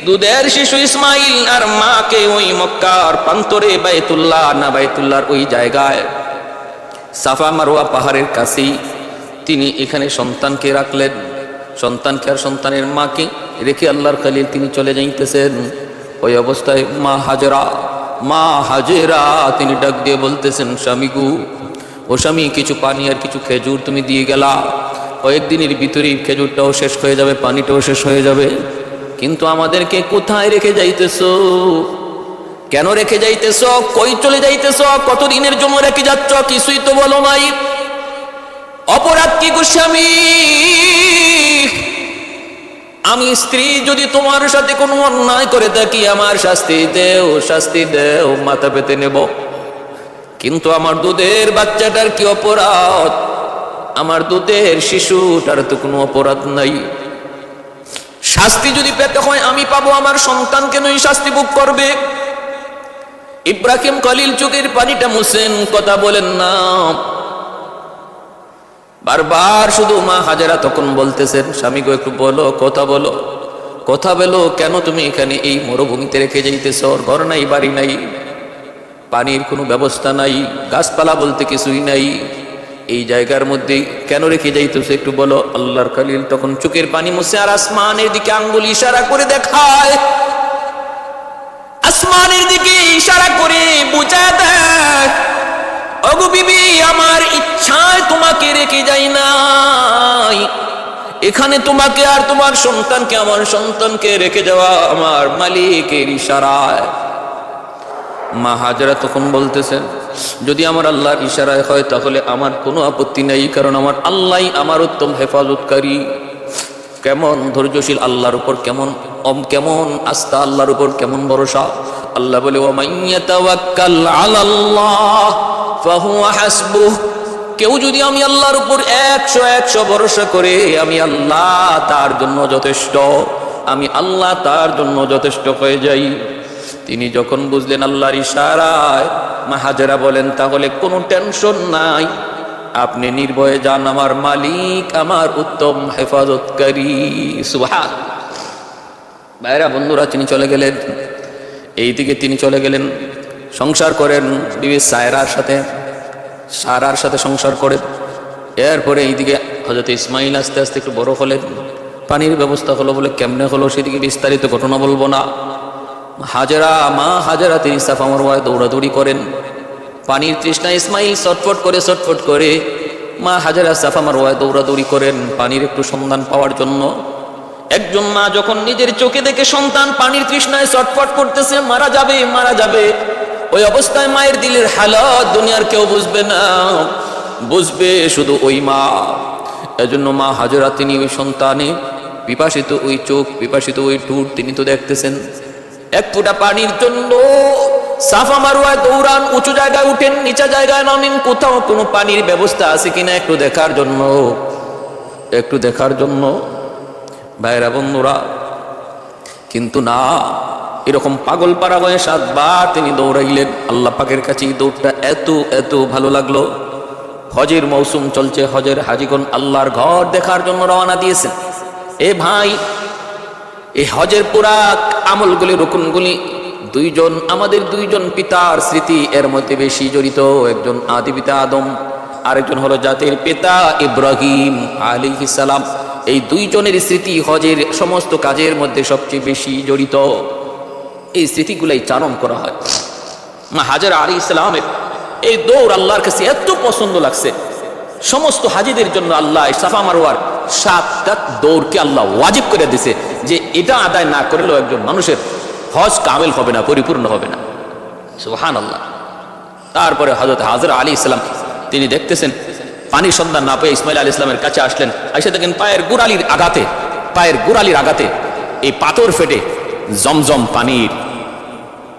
দুধের শিশু ইসমাইল আর মাকে ওই মক্কার প্রান্তরে বাইতুল্লাহ না বাইতুল্লাহর ওই জায়গায় সাফা মারওয়া পাহাড়ের কাছেই তিনি এখানে সন্তানকে রাখলেন। সন্তানকে আর সন্তানের মাকে রেখে আল্লাহর খলিল তিনি চলে যাইতেছেন। ওই অবস্থায় মা হাজেরা তিনি ডাক দিয়ে বলতেছেন, স্বামী গু, ও স্বামী, কিছু পানি আর কিছু খেজুর তুমি দিয়ে গেলা, কয়েকদিনের ভিতরেই খেজুরটাও শেষ হয়ে যাবে, পানিটাও শেষ হয়ে যাবে, কিন্তু আমাদেরকে কোথায় রেখে যাইতেছো? কেন রেখে যাইতেছো? কই চলে যাইতেছো? কতদিনের জন্য রেখে যাচ্ছ? কিছুই তো বলো নাই। অপরাধ কি গো স্বামী? আমি স্ত্রী যদি তোমার সাথে কোনো অন্যায় করে থাকি, আমার শাস্তি দেও, শাস্তি দেও, মাথা পেতে নেব। কিন্তু আমার দুধের বাচ্চাটার কি অপরাধ? আমার দুধের শিশুটার তো কোনো অপরাধ নাই। শাস্তি যদি পেতে হয় আমি পাবো, আমার সন্তান কেনই শাস্তি ভোগ করবে? ইব্রাহিম খলিল চোখের পানিটা মুছেন, কথা বলেন না। বারবার শুধু মা হাজেরা তখন বলতেছেন, স্বামী গো একটু বলো, কথা বলো, কথা বলো, কেন তুমি এখানে এই মরুভূমিতে রেখে যাইতেছ? ঘর নাই, বাড়ি নাই, পানির কোনো ব্যবস্থা নাই, গাছপালা বলতে কিছুই নাই, এই জায়গার মধ্যে কেন রেখে যাইতেছ একটু বলো। আল্লাহর খলিল তখন চোখের পানি মুছে আর আসমানের দিকে আঙ্গুল ইশারা করে দেখায়, আসমানের দিকে ইশারা করে বুঝা দেয়, ওগো বিবি, আমার ইচ্ছায় তোমাকে রেখে যাই নাই, এখানে তোমাকে আর তোমার সন্তানকে, আমার সন্তানকে রেখে যাওয়া আমার মালিকের ইশারায়। মা হাজেরা তখন বলতেছেন, যদি আমার আল্লাহর ইশারায় হয় তাহলে আমার কোনো আপত্তি নেই, কারণ আমার আল্লাহই আমার উত্তম হেফাজতকারী। কেমন ধৈর্যশীল আল্লাহর উপর, কেমন আস্থা আল্লাহর উপর, কেমন ভরসা। আল্লাহ বলে, ওয়া মান ইয়াতাওয়াক্কাল আলাল্লাহ ফাহুয়া হাসবুহ। কেউ যদি আমি আল্লাহর উপর 100 ভরসা করে, আমি আল্লাহ তার জন্য যথেষ্ট, আমি আল্লাহ তার জন্য যথেষ্ট হয়ে যাই। তিনি যখন বুঝলেন আল্লাহর ইশারায়, মা হাজেরা বলেন, তাহলে কোনো টেনশন নাই, আপনি নির্ভয়ে যান, আমার মালিক আমার উত্তম হেফাজতকারী। সুবহানাল্লাহ। ভাইরা বন্ধুরা, তিনি চলে গেলেন, এইদিকে তিনি চলে গেলেন, সংসার করেন বিবি সায়রার সাথে সংসার করেন। এরপরে এইদিকে হযরত ইসমাইল আস্তে আস্তে একটু বড় হলেন, পানির ব্যবস্থা হলো। বলে কেমনে হলো সেদিকে বিস্তারিত ঘটনা বলবো না। মা হাজেরা তিনি সাফা মারওয়ায় দৌড়াদৌড়ি করেন, পানির তৃষ্ণা ইসমাইল ছটফট করে মা হাজেরা সাফা মারওয়ায় দৌড়াদৌড়ি করেন পানির একটু সন্ধান পাওয়ার জন্য। একজন মা যখন নিজের চোখে দেখে সন্তান পানির তৃষ্ণায় ছটফট করতেছে, মারা যাবে, ওই অবস্থায় মায়ের দিলের হালত দুনিয়ার কেউ বুঝবে না, বুঝবে শুধু ওই মা। এজন্য মা হাজেরা তিনি ওই সন্তানে পিপাসিত ওই চোখ, পিপাসিত ওই ঠোঁট তিনি তো দেখতেছেন। এক ফোঁটা পানির জন্য সাফা মারওয়ায় দৌড়ান, উঁচু জায়গায় উঠেন, নিচা জায়গায় নামেন, কোথাও কোনো পানির ব্যবস্থা আছে কিনা একটু দেখার জন্য। ভাইরা বন্ধুরা, কিন্তু না, এরকম পাগল পাড়া হয়ে 7 বার তিনি দৌড়াইলেন আল্লাহ পাকের কাছে। এই দৌড়টা এত এত ভালো লাগলো। হজের মৌসুম চলছে, হজের হাজিগণ আল্লাহর ঘর দেখার জন্য রওনা দিয়েছেন। এ ভাই, এই হজের পুরা আমলগুলি, রুকুনগুলি আমাদের দুইজন পিতার স্মৃতি এর মধ্যে বেশি জড়িত। একজন আদি পিতা আদম, আরেকজন হলো জাতির পিতা ইব্রাহিম আলাইহিস সালাম। এই দুইজনের স্মৃতি হজের সমস্ত কাজের মধ্যে সবচেয়ে বেশি জড়িত। এই স্মৃতিগুলাই চারণ করা হয়। মা হাজেরা আলাইহিস সালামের এই দৌড় আল্লাহর কাছে এত পছন্দ লাগছে, সমস্ত হাজিদের জন্য আল্লাহ সাফা মারওয়ার 7টা দৌড়কে আল্লাহ ওয়াজিব করে দিয়েছে, যে এটা আদায় না করলেও একজন মানুষের হজ কামেল হবে না, পরিপূর্ণ হবে না। সুবহানাল্লাহ। তারপরে হযরত হাজরা আলাইহিস সালাম তিনি দেখতেছেন পানির সন্ধান না পেয়ে ইসমাইল আলাইহিস সালামের কাছে আসলেন। এসে দেখেন পায়ের গোড়ালির আঘাতে এই পাথর ফেটে জমজম পানির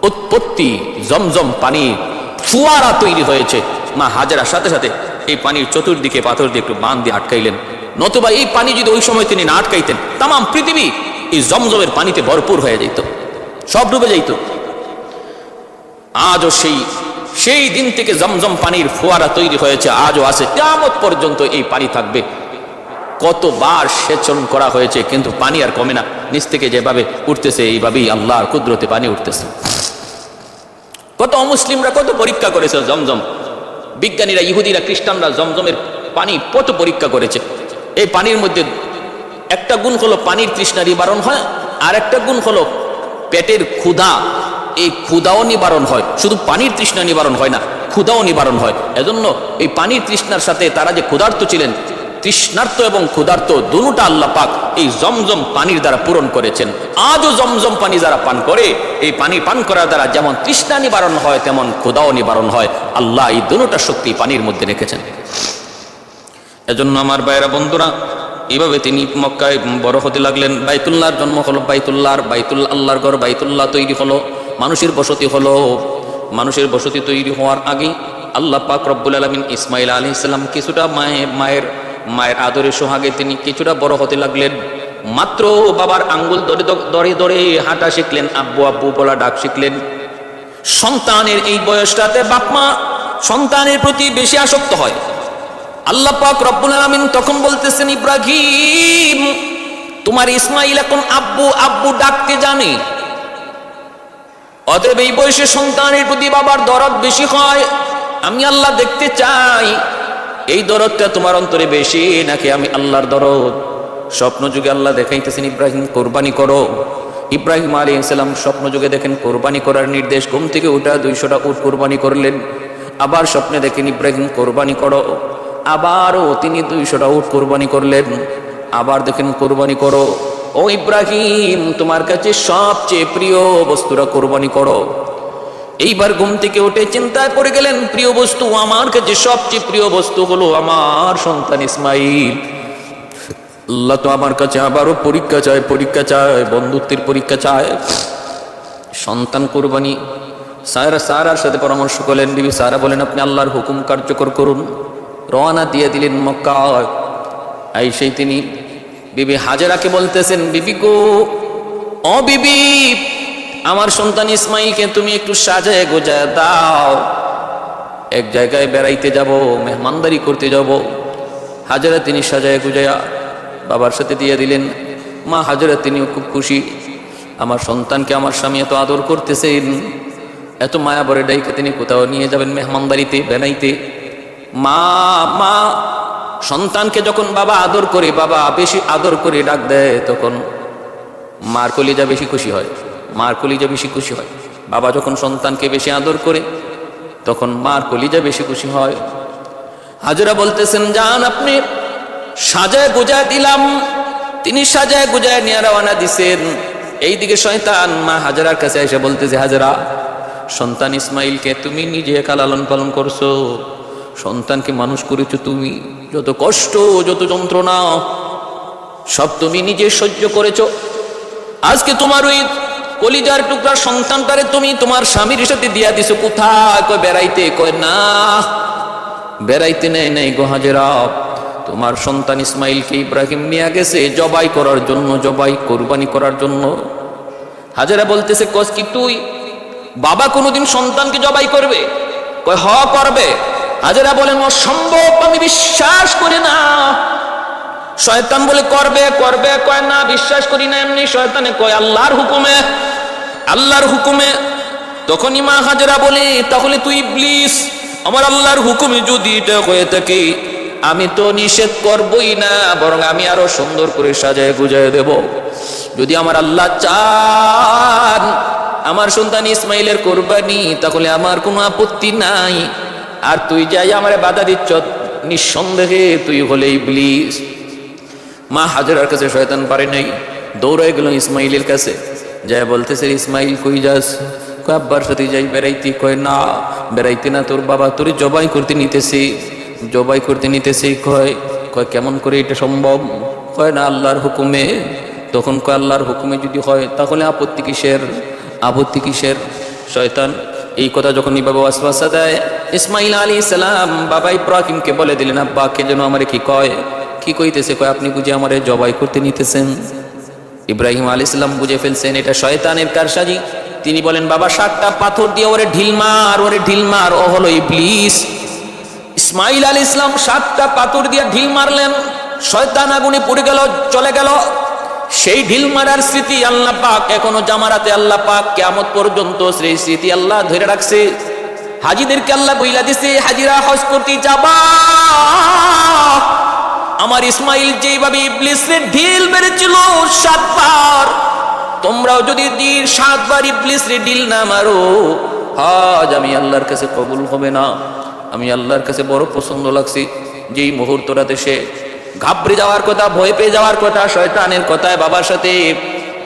উৎপত্তি, জমজম পানির ফোয়ারা তৈরি হয়েছে। মা হাজেরার সাথে সাথে এই পানির চতুর্দিকে পাথর দিয়ে একটু বাঁধ দিয়ে আটকাইলেন, নতুবা এই পানি যদি ওই সময় তিনি না আটকাইতেন, তাম পৃথিবী এই জমজমের পানিতে ভরপুর হয়ে যেত, সব ডুবে যেত। আজও সেই দিন থেকে জমজম পানির ফোয়ারা তৈরি হয়েছে, আজও আছে, কিয়ামত পর্যন্ত এই পানি থাকবে। কতবার সেচন করা হয়েছে, কিন্তু পানি আর কমে না। নিচ থেকে যেভাবে উঠতেছে এইভাবেই আল্লাহর কুদরতে পানি উঠতেছে। কত অমুসলিমরা কত পরীক্ষা করেছে জমজম, বিজ্ঞানীরা, ইহুদিরা, খ্রিস্টানরা জমজমের পানি কত পরীক্ষা করেছে। এই পানির মধ্যে একটা গুণ হলো পানির তৃষ্ণা নিবারণ হয়, আর একটা গুণ হলো পেটের ক্ষুধা, এই ক্ষুধাও নিবারণ হয়। শুধু পানির তৃষ্ণা নিবারণ হয় না, ক্ষুধাও নিবারণ হয়। এজন্য এই পানির তৃষ্ণার সাথে তারা যে ক্ষুধার্ত ছিলেন, তৃষ্ণার্ত এবং ক্ষুধার্ত দুটোটা আল্লাহ পাক এই জমজম পানির দ্বারা পূরণ করেছেন। আজও জমজম পানি যারা পান করে, এই পানি পান করার দ্বারা যেমন তৃষ্ণা নিবারণ হয়, তেমন ক্ষুধাও নিবারণ হয়। আল্লাহ এই দুটোটা শক্তি পানির মধ্যে রেখেছেন। এজন্য আমার ভাইয়েরা, বন্ধুরা, এইভাবে তিনি মক্কায় বড় হতে লাগলেন। বাইতুল্লাহর জন্ম হলো, আল্লাহর ঘর বাইতুল্লাহ তৈরি হলো, মানুষের বসতি হলো। মানুষের বসতি তৈরি হওয়ার আগেই আল্লাহ পাক রব্বুল আলামিন ইসমাইল আলাইহিস সালাম কিছুটা মায়ের আদরে সোহাগে তিনি কিছুটা বড় হতে লাগলেন। মাত্র বাবার আঙ্গুল ধরে ধরে হাঁটা শিখলেন, আব্বু আব্বু বলা ডাক শিখলেন। সন্তানের এই বয়সটাতে বাপ মা সন্তানের প্রতি বেশি আসক্ত হয়। আল্লাহ পাক রব্বুল আলামিন তখন বলতেছেন, ইব্রাহিম, তোমার ইসমাইল এখন আব্বু আব্বু ডাকতে জানে। অতএব এই বয়সে সন্তানের প্রতি বাবার দরদ বেশি হয়। আমি আল্লাহ দেখতে চাই এই দরদটা তোমার অন্তরে বেশি নাকি আমি আল্লাহর দরদ। স্বপ্ন যুগে আল্লাহ দেখাইতেছেন, ইব্রাহিম কোরবানি করো। ইব্রাহিম আলাইহিস সালাম স্বপ্ন যুগে দেখেন কোরবানি করার নির্দেশ, ঘুম থেকে উঠা 200টা উট কোরবানি করলেন। আবার স্বপ্নে দেখেন ইব্রাহিম কোরবানি করো, আবারও তিনি 200টা উট কোরবানি করলেন। আবার দেখেন কোরবানি করো, ও ইব্রাহিম, তোমার কাছে সবচেয়ে প্রিয় বস্তুটা কোরবানি করো। এইবার ঘুম থেকে উঠে চিন্তায় পড়ে গেলেন, প্রিয় বস্তু, আমার কাছে সবচেয়ে প্রিয় বস্তু হলো আমার সন্তান ইসমাইল। আল্লাহ তো আমার কাছে আবারও পরীক্ষা চায়, বন্ধুত্বের পরীক্ষা চায়। সন্তান কোরবানি। সারার সাথে পরামর্শ করলেন। বিবি সারা বলেন, আপনি আল্লাহর হুকুম কার্যকর করুন। রওনা দিয়ে দিলেন মক্কায়। সেই তিনি বিবি হাজেরাকে বলতেছেন, বিবি গো, ও বিবি, আমার সন্তান ইসমাইলকে তুমি একটু সাজায় গোজায় দাও। এক জায়গায় বেড়াইতে যাব, মেহমানদারি করতে যাব। হাজেরা তিনি সাজায় গুজায়া বাবার সাথে দিয়ে দিলেন। মা হাজেরা তিনিও খুব খুশি, আমার সন্তানকে আমার স্বামী এত আদর করতেছেন, এত মায়া ভরে ডাইকে তিনি কোথাও নিয়ে যাবেন মেহমানদারিতে, বেড়াইতে। মা সন্তানকে যখন বাবা আদর করে, বাবা বেশি আদর করে ডাক দেয়, তখন মার কলিজা বেশি খুশি হয়। বাবা যখন সন্তানকে বেশি আদর করে, তখন মার কলিজা বেশি খুশি হয়। হাজেরা বলতেছেন, যান, আপনি সাজায় গুজায় দিলাম। তিনি সাজায় গুজায় নিয়ে রওনা দিছেন। এইদিকে শয়তান মা হাজেরার কাছে এসে বলতেছে, হাজেরা, সন্তান ইসমাইলকে তুমি নিজে একা লালন পালন করছো, সন্তানকে মানুষ করেছো তুমি, যত কষ্ট যত যন্ত্রণা সব তুমি নিজে সহ্য করেছো। আজকে তোমার ওই কলিজার টুকরা সন্তানটারে তুমি তোমার স্বামীর সাথে দিয়া দিছো কোথায়? কয় বেড়াইতে। কয় না, বেড়াইতে নেই গো হাজেরা, তোমার সন্তান ইসমাইলকে ইব্রাহিম নিয়ে গেছে জবাই করার জন্য, কোরবানি করার জন্য। হাজেরা বলতেছে কস কি তুই বাবা কোনোদিন সন্তানকে জবাই করবে? কয় হ করবে। হাজেরা বলেন অসম্ভব, আমি বিশ্বাস করি না। শয়তান বলে করবে করবে, কয় না বিশ্বাস করি না এমনি। শয়তানে কয় আল্লাহর হুকুমে, আল্লাহর হুকুমে। তখনই মা হাজেরা বলে তাহলে তুই ইবলিস, আমার আল্লাহর হুকুমে যদি এটা হয়ে থাকে আমি তো নিষেধ করবই না, বরং আমি আরো সুন্দর করে সাজায় গুজায় দেব। যদি আমার আল্লাহ চান আমার সন্তান ইসমাইলের কোরবানি, তাহলে আমার কোনো আপত্তি নাই। আর তুই যাই আমারে বাধা দিচ্ছ, নিঃসন্দেহে তুই হলে ইবলিস। মা হাজেরার কাছে শয়তান পারে নাই, দৌড়ে গেল ইসমাইলের কাছে। যায় বলতেছে ইসমাইল কই যাস? কয় আব্বার সাথে যাই বেড়াইতে। কয় না বেড়াইতে না, তোর বাবা তোর জবাই করতে নিতেছে, জবাই করতে নিতেছে। কয় কয় কেমন করে এটা সম্ভব? কয় না আল্লাহর হুকুমে। তখন কয় আল্লাহর হুকুমে যদি হয় তাহলে আপত্তি কিসের, আপত্তি কিসের? শয়তান এই কথা যখন এইভাবে ওয়াসওয়াসা দেয়, ইসমাইল আলাইহিস সালাম বাবা ইব্রাহিমকে বলে দিলেন আব্বা কে যেন আমারে কি কয়, কি কইতেছে? কয় আপনি বুঝি আমারে জবাই করতে নিতেছেন। ইব্রাহিম আলাইহিস সালাম বুঝে ফেলছেন এটা শয়তানের কারসাজি। তিনি বলেন বাবা 7টা পাথর দিয়ে ওরে ঢিল মার, ওরে ঢিল মার, ও হলো ইবলিস। ইসমাইল আলাইহিস সালাম 7টা পাথর দিয়ে ঢিল মারলেন, শয়তান আগুনে পুড়ে গেল, চলে গেল। সেই ঢিল মারার স্মৃতি আল্লাহ পাক এখনো জামারাতে আল্লাহ পাক কিয়ামত পর্যন্ত সেই স্মৃতি আল্লাহ ধরে রাখছে। হাজীদেরকে আল্লাহ বইলা দিছে হাজীরা হজ করতে যাবা, আমার ইসমাইল যেভাবে ইবলিসের ঢিল মেরেছিল 7 বার, তোমরাও যদি 7 বার ইবলিসের ঢিল না মারো, হজ আমি আল্লাহর কাছে কবুল হবে না। আমি আল্লাহর কাছে বড় পছন্দ লাগছে। যেই মুহূর্তটা দেশে ঘাবড়ে যাওয়ার কথা, ভয় পেয়ে যাওয়ার কথা, শয়তানের কথায় বাবার সাথে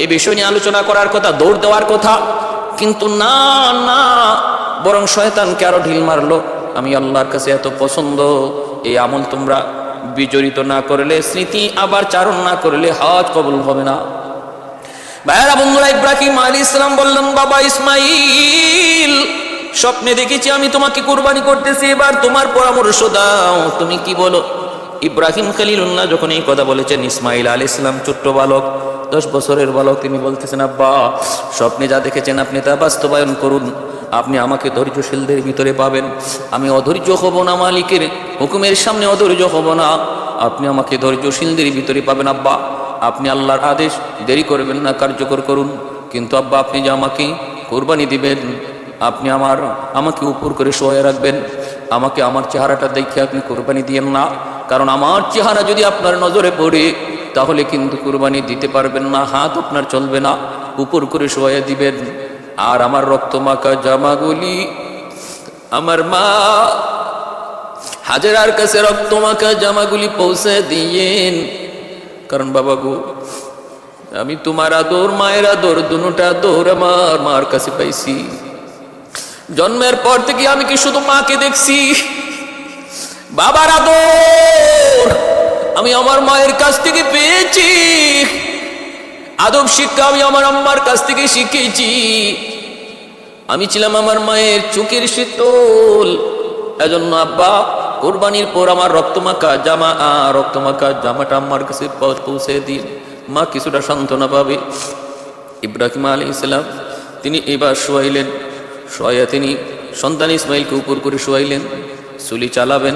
এই বিষয় নিয়ে আলোচনা করার কথা, দৌড় দেওয়ার কথা, কিন্তু না না, বরং শয়তানকে আরো ঢিল মারলো। আমি আল্লাহর কাছে এত পছন্দ, এই আমল তোমরা বিজড়িত না করলে, স্মৃতি আবার চারণ না করলে হজ কবুল হবে না। ভাইয়েরা বন্ধুরা, ইব্রাহিম আলাইহিস সালাম বললেন বাবা ইসমাইল স্বপ্নে দেখেছি আমি তোমাকে কুরবানি করতেছি, এবার তোমার পরামর্শ দাও, তুমি কি বলো? ইব্রাহিম খলিলুল্লাহ যখন এই কথা বলেছেন, ইসমাইল আলাইহিস সালাম ছোট্ট বালক, 10 বছরের বালক, তিনি বলতেছেন আব্বা স্বপ্নে যা দেখেছেন আপনি তা বাস্তবায়ন করুন। আপনি আমাকে ধৈর্যশীলদের ভিতরে পাবেন, আমি অধৈর্য হব না, মালিকের হুকুমের সামনে অধৈর্য হব না। আপনি আমাকে ধৈর্যশীলদের ভিতরে পাবেন। আব্বা আপনি আল্লাহর আদেশ দেরি করবেন না, কার্যকর করুন। কিন্তু আব্বা আপনি যে আমাকে কোরবানি দিবেন, আপনি আমাকে উপর করে শোয়া রাখবেন, আমাকে আমার চেহারাটা দেখে আপনি কোরবানি দিয়েন না, কারণ আমার চেহারা যদি আপনার নজরে পড়ে তাহলে কিন্তু কোরবানি দিতে পারবেন না, হাত আপনার চলবে না, উপর করে শোয়া দিবেন। আর আমার রক্তমাখা জামাগুলি আমার মা হাজেরার কাছে রক্তমাখা জামাগুলি পৌঁছে দিয়েন, কারণ বাবা গো আমি তোমার আদর, মায়ের আদর, দুটোটা আদর আমার মার কাছে পাইছি। জন্মের পর থেকে আমি কি শুধু মাকে দেখছি, বাবার আদর আমি আমার মায়ের কাছ থেকে পেয়েছি, আদব শিক্ষা আমি আমার আম্মার কাছ থেকে শিখেছি। আমি ছিলাম আমার মায়ের চোখের শীতল। এজন্য আব্বা কোরবানির পর আমার রক্তমাখা জামাটা আম্মার কাছে পৌঁছে দিন, মা কিছুটা সান্ত্বনা পাবে। ইব্রাহিম আলাইহিস সালাম তিনি এবার শোয়াইলেন, শোয়া তিনি সন্তান ইসমাইলকে উপর করে শোয়াইলেন, ছুরি চালাবেন,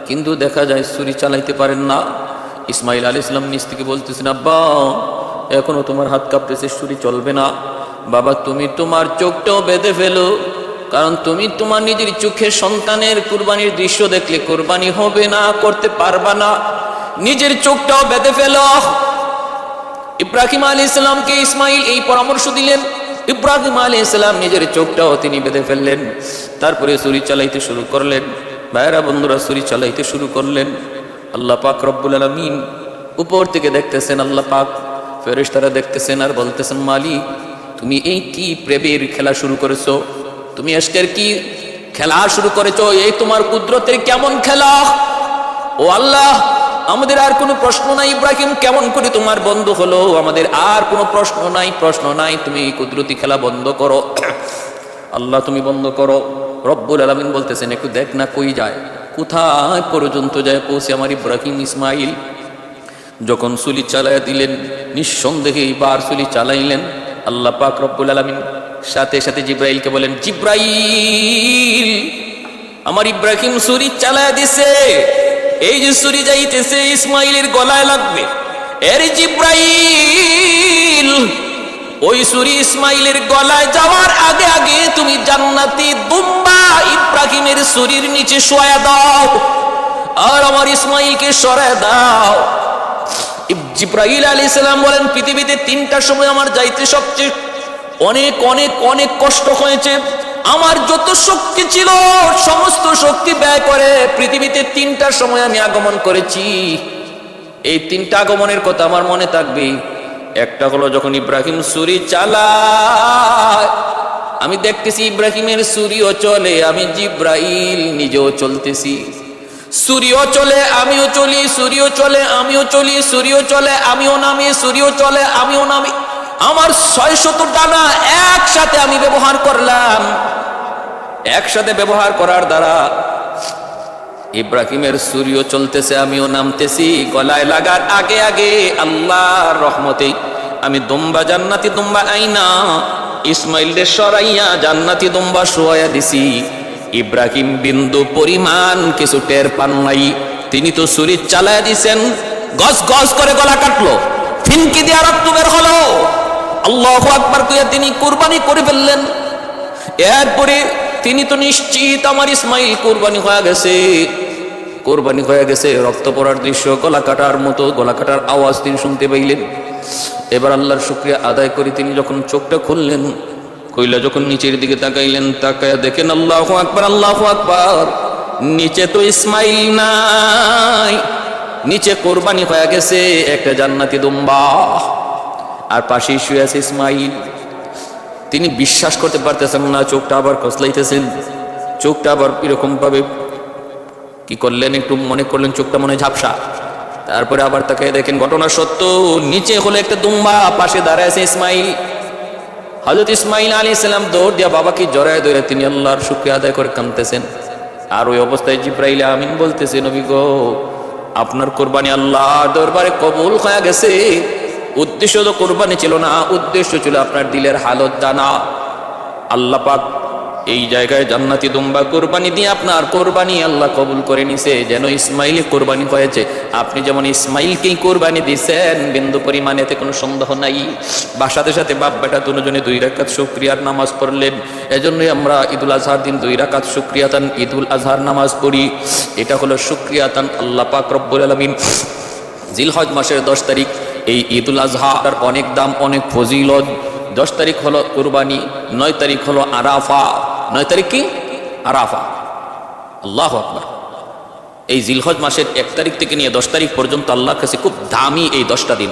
কিন্তু দেখা যায় ছুরি চালাইতে পারেন না। ইসমাইল আলাইহিস সালাম নিজ থেকে বলতেছেন আব্বা এখনো তোমার হাত কাঁপতেছে, ছুরি চলবে না। বাবা তুমি তোমার চোখটাও বেঁধে ফেলো, কারণ তুমি তোমার নিজের চোখে সন্তানের কুরবানির দৃশ্য দেখলে কুরবানি হবে না, করতে পারবা না, নিজের চোখটাও বেঁধে ফেলো। ইব্রাহিম আলাইহিস সালামকে ইসমাইল এই পরামর্শ দিলেন। ইব্রাহিম আলাইহিস সালাম নিজের চোখটাও তিনি বেঁধে ফেললেন, তারপরে ছুরি চালাইতে শুরু করলেন। ভাইরা বন্ধুরা ছুরি চালাইতে শুরু করলেন। আল্লাহ পাক রব্বুল আলামিন উপর থেকে দেখতেছেন, আল্লাহ পাক ফেরেশতারা দেখতেছেন আর বলতেছেন মালিক তুমি এই কি প্রেমের খেলা শুরু করেছো, তুমি আজকের কি খেলা শুরু করেছো, এই তোমার কুদরতের কেমন খেলা। ও আল্লাহ আমাদের আর কোনো প্রশ্ন নাই, ইব্রাহিম কেমন করে তোমার বন্ধ হলো, আমাদের আর কোনো প্রশ্ন নাই, তুমি এই কুদরতি খেলা বন্ধ করো আল্লাহ, তুমি বন্ধ করো। রব্বুল আলামিন বলতেছেন একটু দেখ না কই যায়, কোথায় পর্যন্ত যায় পৌঁছে আমার ইব্রাহিম ইসমাইল। যখন ছুরি চালাইয়া দিলেন, নিঃসন্দেহে এইবার ছুরি চালাইলেন, আল্লাহ পাক রব্বুল আলামিন সাথে সাথে জিব্রাইলকে বলেন, জিব্রাইল, আমার ইব্রাহিম ছুরি চালায় দিছে, এই যে ছুরি যাইতেছে ইসমাইলের গলায় লাগবে। এর জিব্রাইল, ওই ছুরি ইসমাইলের গলায় যাওয়ার আগে আগে তুমি জান্নাতি দুম্বা ইব্রাহিমের ছুরির নিচে শোয়া দাও, আর আমার ইসমাইলকে সরায় দাও। জিব্রাইল আলাইহিস সালাম বলেন, পৃথিবীতে 3টার সময় আমার যাইতে সবচেয়ে অনেক অনেক অনেক কষ্ট হয়েছে। আমার যত শক্তি ছিল সমস্ত শক্তি ব্যয় করে পৃথিবীতে 3টার সময় আমি আগমন করেছি। এই 3টা আগমনের কথা আমার মনে থাকবে। একটা হলো যখন ইব্রাহিম ছুরি চালায়, আমি দেখতেছি ইব্রাহিমের ছুরিও চলে, আমি জিব্রাইল নিজেও চলতেছি। সূর্য চলে আমিও চলি, সূর্য চলে আমিও চলি, সূর্য চলে আমিও নামি, সূর্য চলে আমিও নামি। আমার 600 ডানা একসাথে আমি ব্যবহার করলাম। একসাথে ব্যবহার করার দ্বারা ইব্রাহিমের সূর্য চলতেছে আমিও নামতেছি। গলায় লাগার আগে আগে আল্লাহর রহমতে আমি দুম্বা জান্নাতি দুম্বা আইনা ইসমাইলের সরাইয়া জান্নাতি দুম্বা শোয়া দিছি। ইব্রাহিম বিন্দু পরিমাণ কিছু টের পান নাই। তিনি তো ছুরি চালায় দিছেন, গজ গজ করে গলা কাটলো, ফিনকি দিয়ে রক্ত বের হলো। আল্লাহু আকবার কইয়া তিনি কুরবানি করে ফেললেন। এরপরে তিনি তো নিশ্চিত আমার ইসমাইল কুরবানি হয়ে গেছে, কুরবানি হয়ে গেছে। রক্ত পড়ার দৃশ্য, গলা কাটার মতো গলা কাটার আওয়াজ তিনি শুনতে পাইলেন। এবার আল্লাহর শুকরিয়া আদায় করে তিনি যখন চোখটা খুললেন, কইলা যখন নিচের দিকে তাকাইলেন, তাকায়া দেখেন আল্লাহু আকবার, আল্লাহু আকবার, নিচে তো ইসমাইল নাই, নিচে কোরবানি হয়ে গেছে একটা জান্নাতি দুম্বা, আর পাশেই শুয়ে আছে ইসমাইল। তিনি বিশ্বাস করতে পারতেছেন না, চোখটা আবার কসলাইতেছেন, চোখটা আবার এরকম ভাবে কি করলেন, একটু মনে করলেন চোখটা মনে ঝাপসা। তারপরে আবার তাকে দেখেন ঘটনা সত্য, নিচে হলো একটা দুম্বা, পাশে দাঁড়ায় আছে ইসমাইল। হযরত ইসমাইল আলাইহিস সালাম দৌড় দিয়া বাবাকে জড়ায় ধরে তিনি আল্লাহর শুকরিয়া আদায় করে কাঁদতেছেন। আর ওই অবস্থায় জিব্রাইল আমিন বলতেছে, নবী গো, আপনার কোরবানি আল্লাহর দরবারে কবুল হয়ে গেছে। উদ্দেশ্য তো কোরবানি ছিল না, উদ্দেশ্য ছিল আপনার দিলের হালত জানা। আল্লাহ পাক এই জায়গায় জান্নাতি দুম্বা কোরবানি দিয়ে আপনার কোরবানি আল্লাহ কবুল করে নিছে। যেন ইসমাইল কোরবানি হয়েছে, আপনি যেমন ইসমাইলকেই কোরবানি দিয়েছেন, বিন্দু পরিমাণে এতে কোনো সন্দেহ নাই। বা সাথে সাথে বাপ বেটা দুজনে 2 রাকাত শুকরিয়ার নামাজ পড়লেন। এজন্যই আমরা ঈদুল আজহার দিন 2 রাকাত শুকরিয়াতান ঈদুল আজহার নামাজ পড়ি। এটা হলো শুকরিয়াতান আল্লাহ পাক রব্বুল আলামিন জিলহজ মাসের 10 তারিখ এই ঈদুল আজহার অনেক দাম, অনেক ফজিলত। 10 তারিখ হলো কুরবানি, 9 তারিখ হলো আরাফা। 9 তারিখ কি? আরাফা। আল্লাহু আকবার। এই জিলহজ মাসের 1 তারিখ থেকে নিয়ে 10 তারিখ পর্যন্ত আল্লাহর কাছে খুব দামি এই 10টা দিন।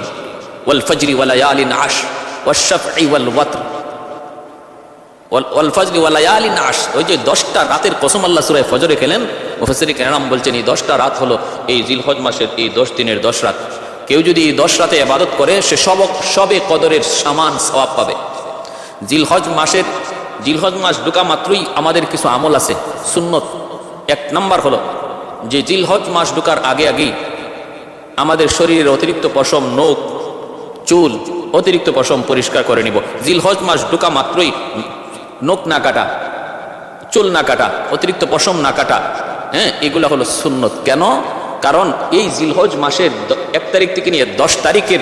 ওয়াল ফজরি ওয়া লায়ালিন আশ ওয়াশ শাফঈ ওয়াল ওয়াতর ওয়াল ফজরি ওয়া লায়ালিন আশ। ওই যে 10টা রাতের কসম আল্লাহ সূরা ফজরে খেলেন। মুফাসসিরিন কেরাম বলছেন এই 10টা রাত হলো এই জিলহজ মাসের এই 10 দিনের 10 রাত। কেউ যদি এই 10 রাতে ইবাদত করে সে সবে কদরের সমান সওয়াব পাবে। জিলহজ মাস ঢোকা মাত্রই আমাদের কিছু আমল আছে সুন্নত। 1 নাম্বার হলো যে জিলহজ মাস ঢোকার আগে আগেই আমাদের শরীরের অতিরিক্ত পশম, নখ, চুল, অতিরিক্ত পশম পরিষ্কার করে নিব। জিলহজ মাস ঢোকা মাত্রই নখ না কাটা, চুল না কাটা, অতিরিক্ত পশম না কাটা, হ্যাঁ, এগুলা হলো সুন্নত। কেন? কারণ এই জিলহজ মাসের 1 তারিখ থেকে নিয়ে 10 তারিখের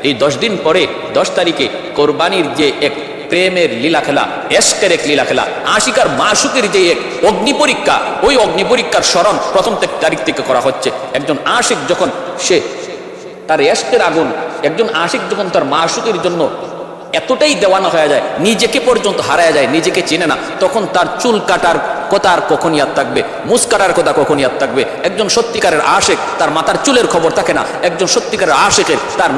এই 10 দিন পরে 10 তারিখে কোরবানির যে এক প্রেমের লীলা খেলা, এশকের এক লীলা খেলা, আশিকার মাশুকের যে এক অগ্নি পরীক্ষা, ওই অগ্নি পরীক্ষার স্মরণ 1 তারিখ থেকে করা হচ্ছে। একজন আশিক যখন সে তার এশকের আগুন, একজন আশিক যখন তার মাশুকের জন্য এতটাই দেওয়ানা হয়ে যায়, নিজেকে পর্যন্ত হারায় যায়, নিজেকে চেনে না, তখন তার চুল কাটার কথা আর কখন ইয়াদ থাকবে, মুছ কাটার কথা কখন ইয়াদ থাকবে? একজন সত্যিকারের আশিক তার মাথার চুলের খবর থাকে না। একজন সত্যিকারের আশিকের তার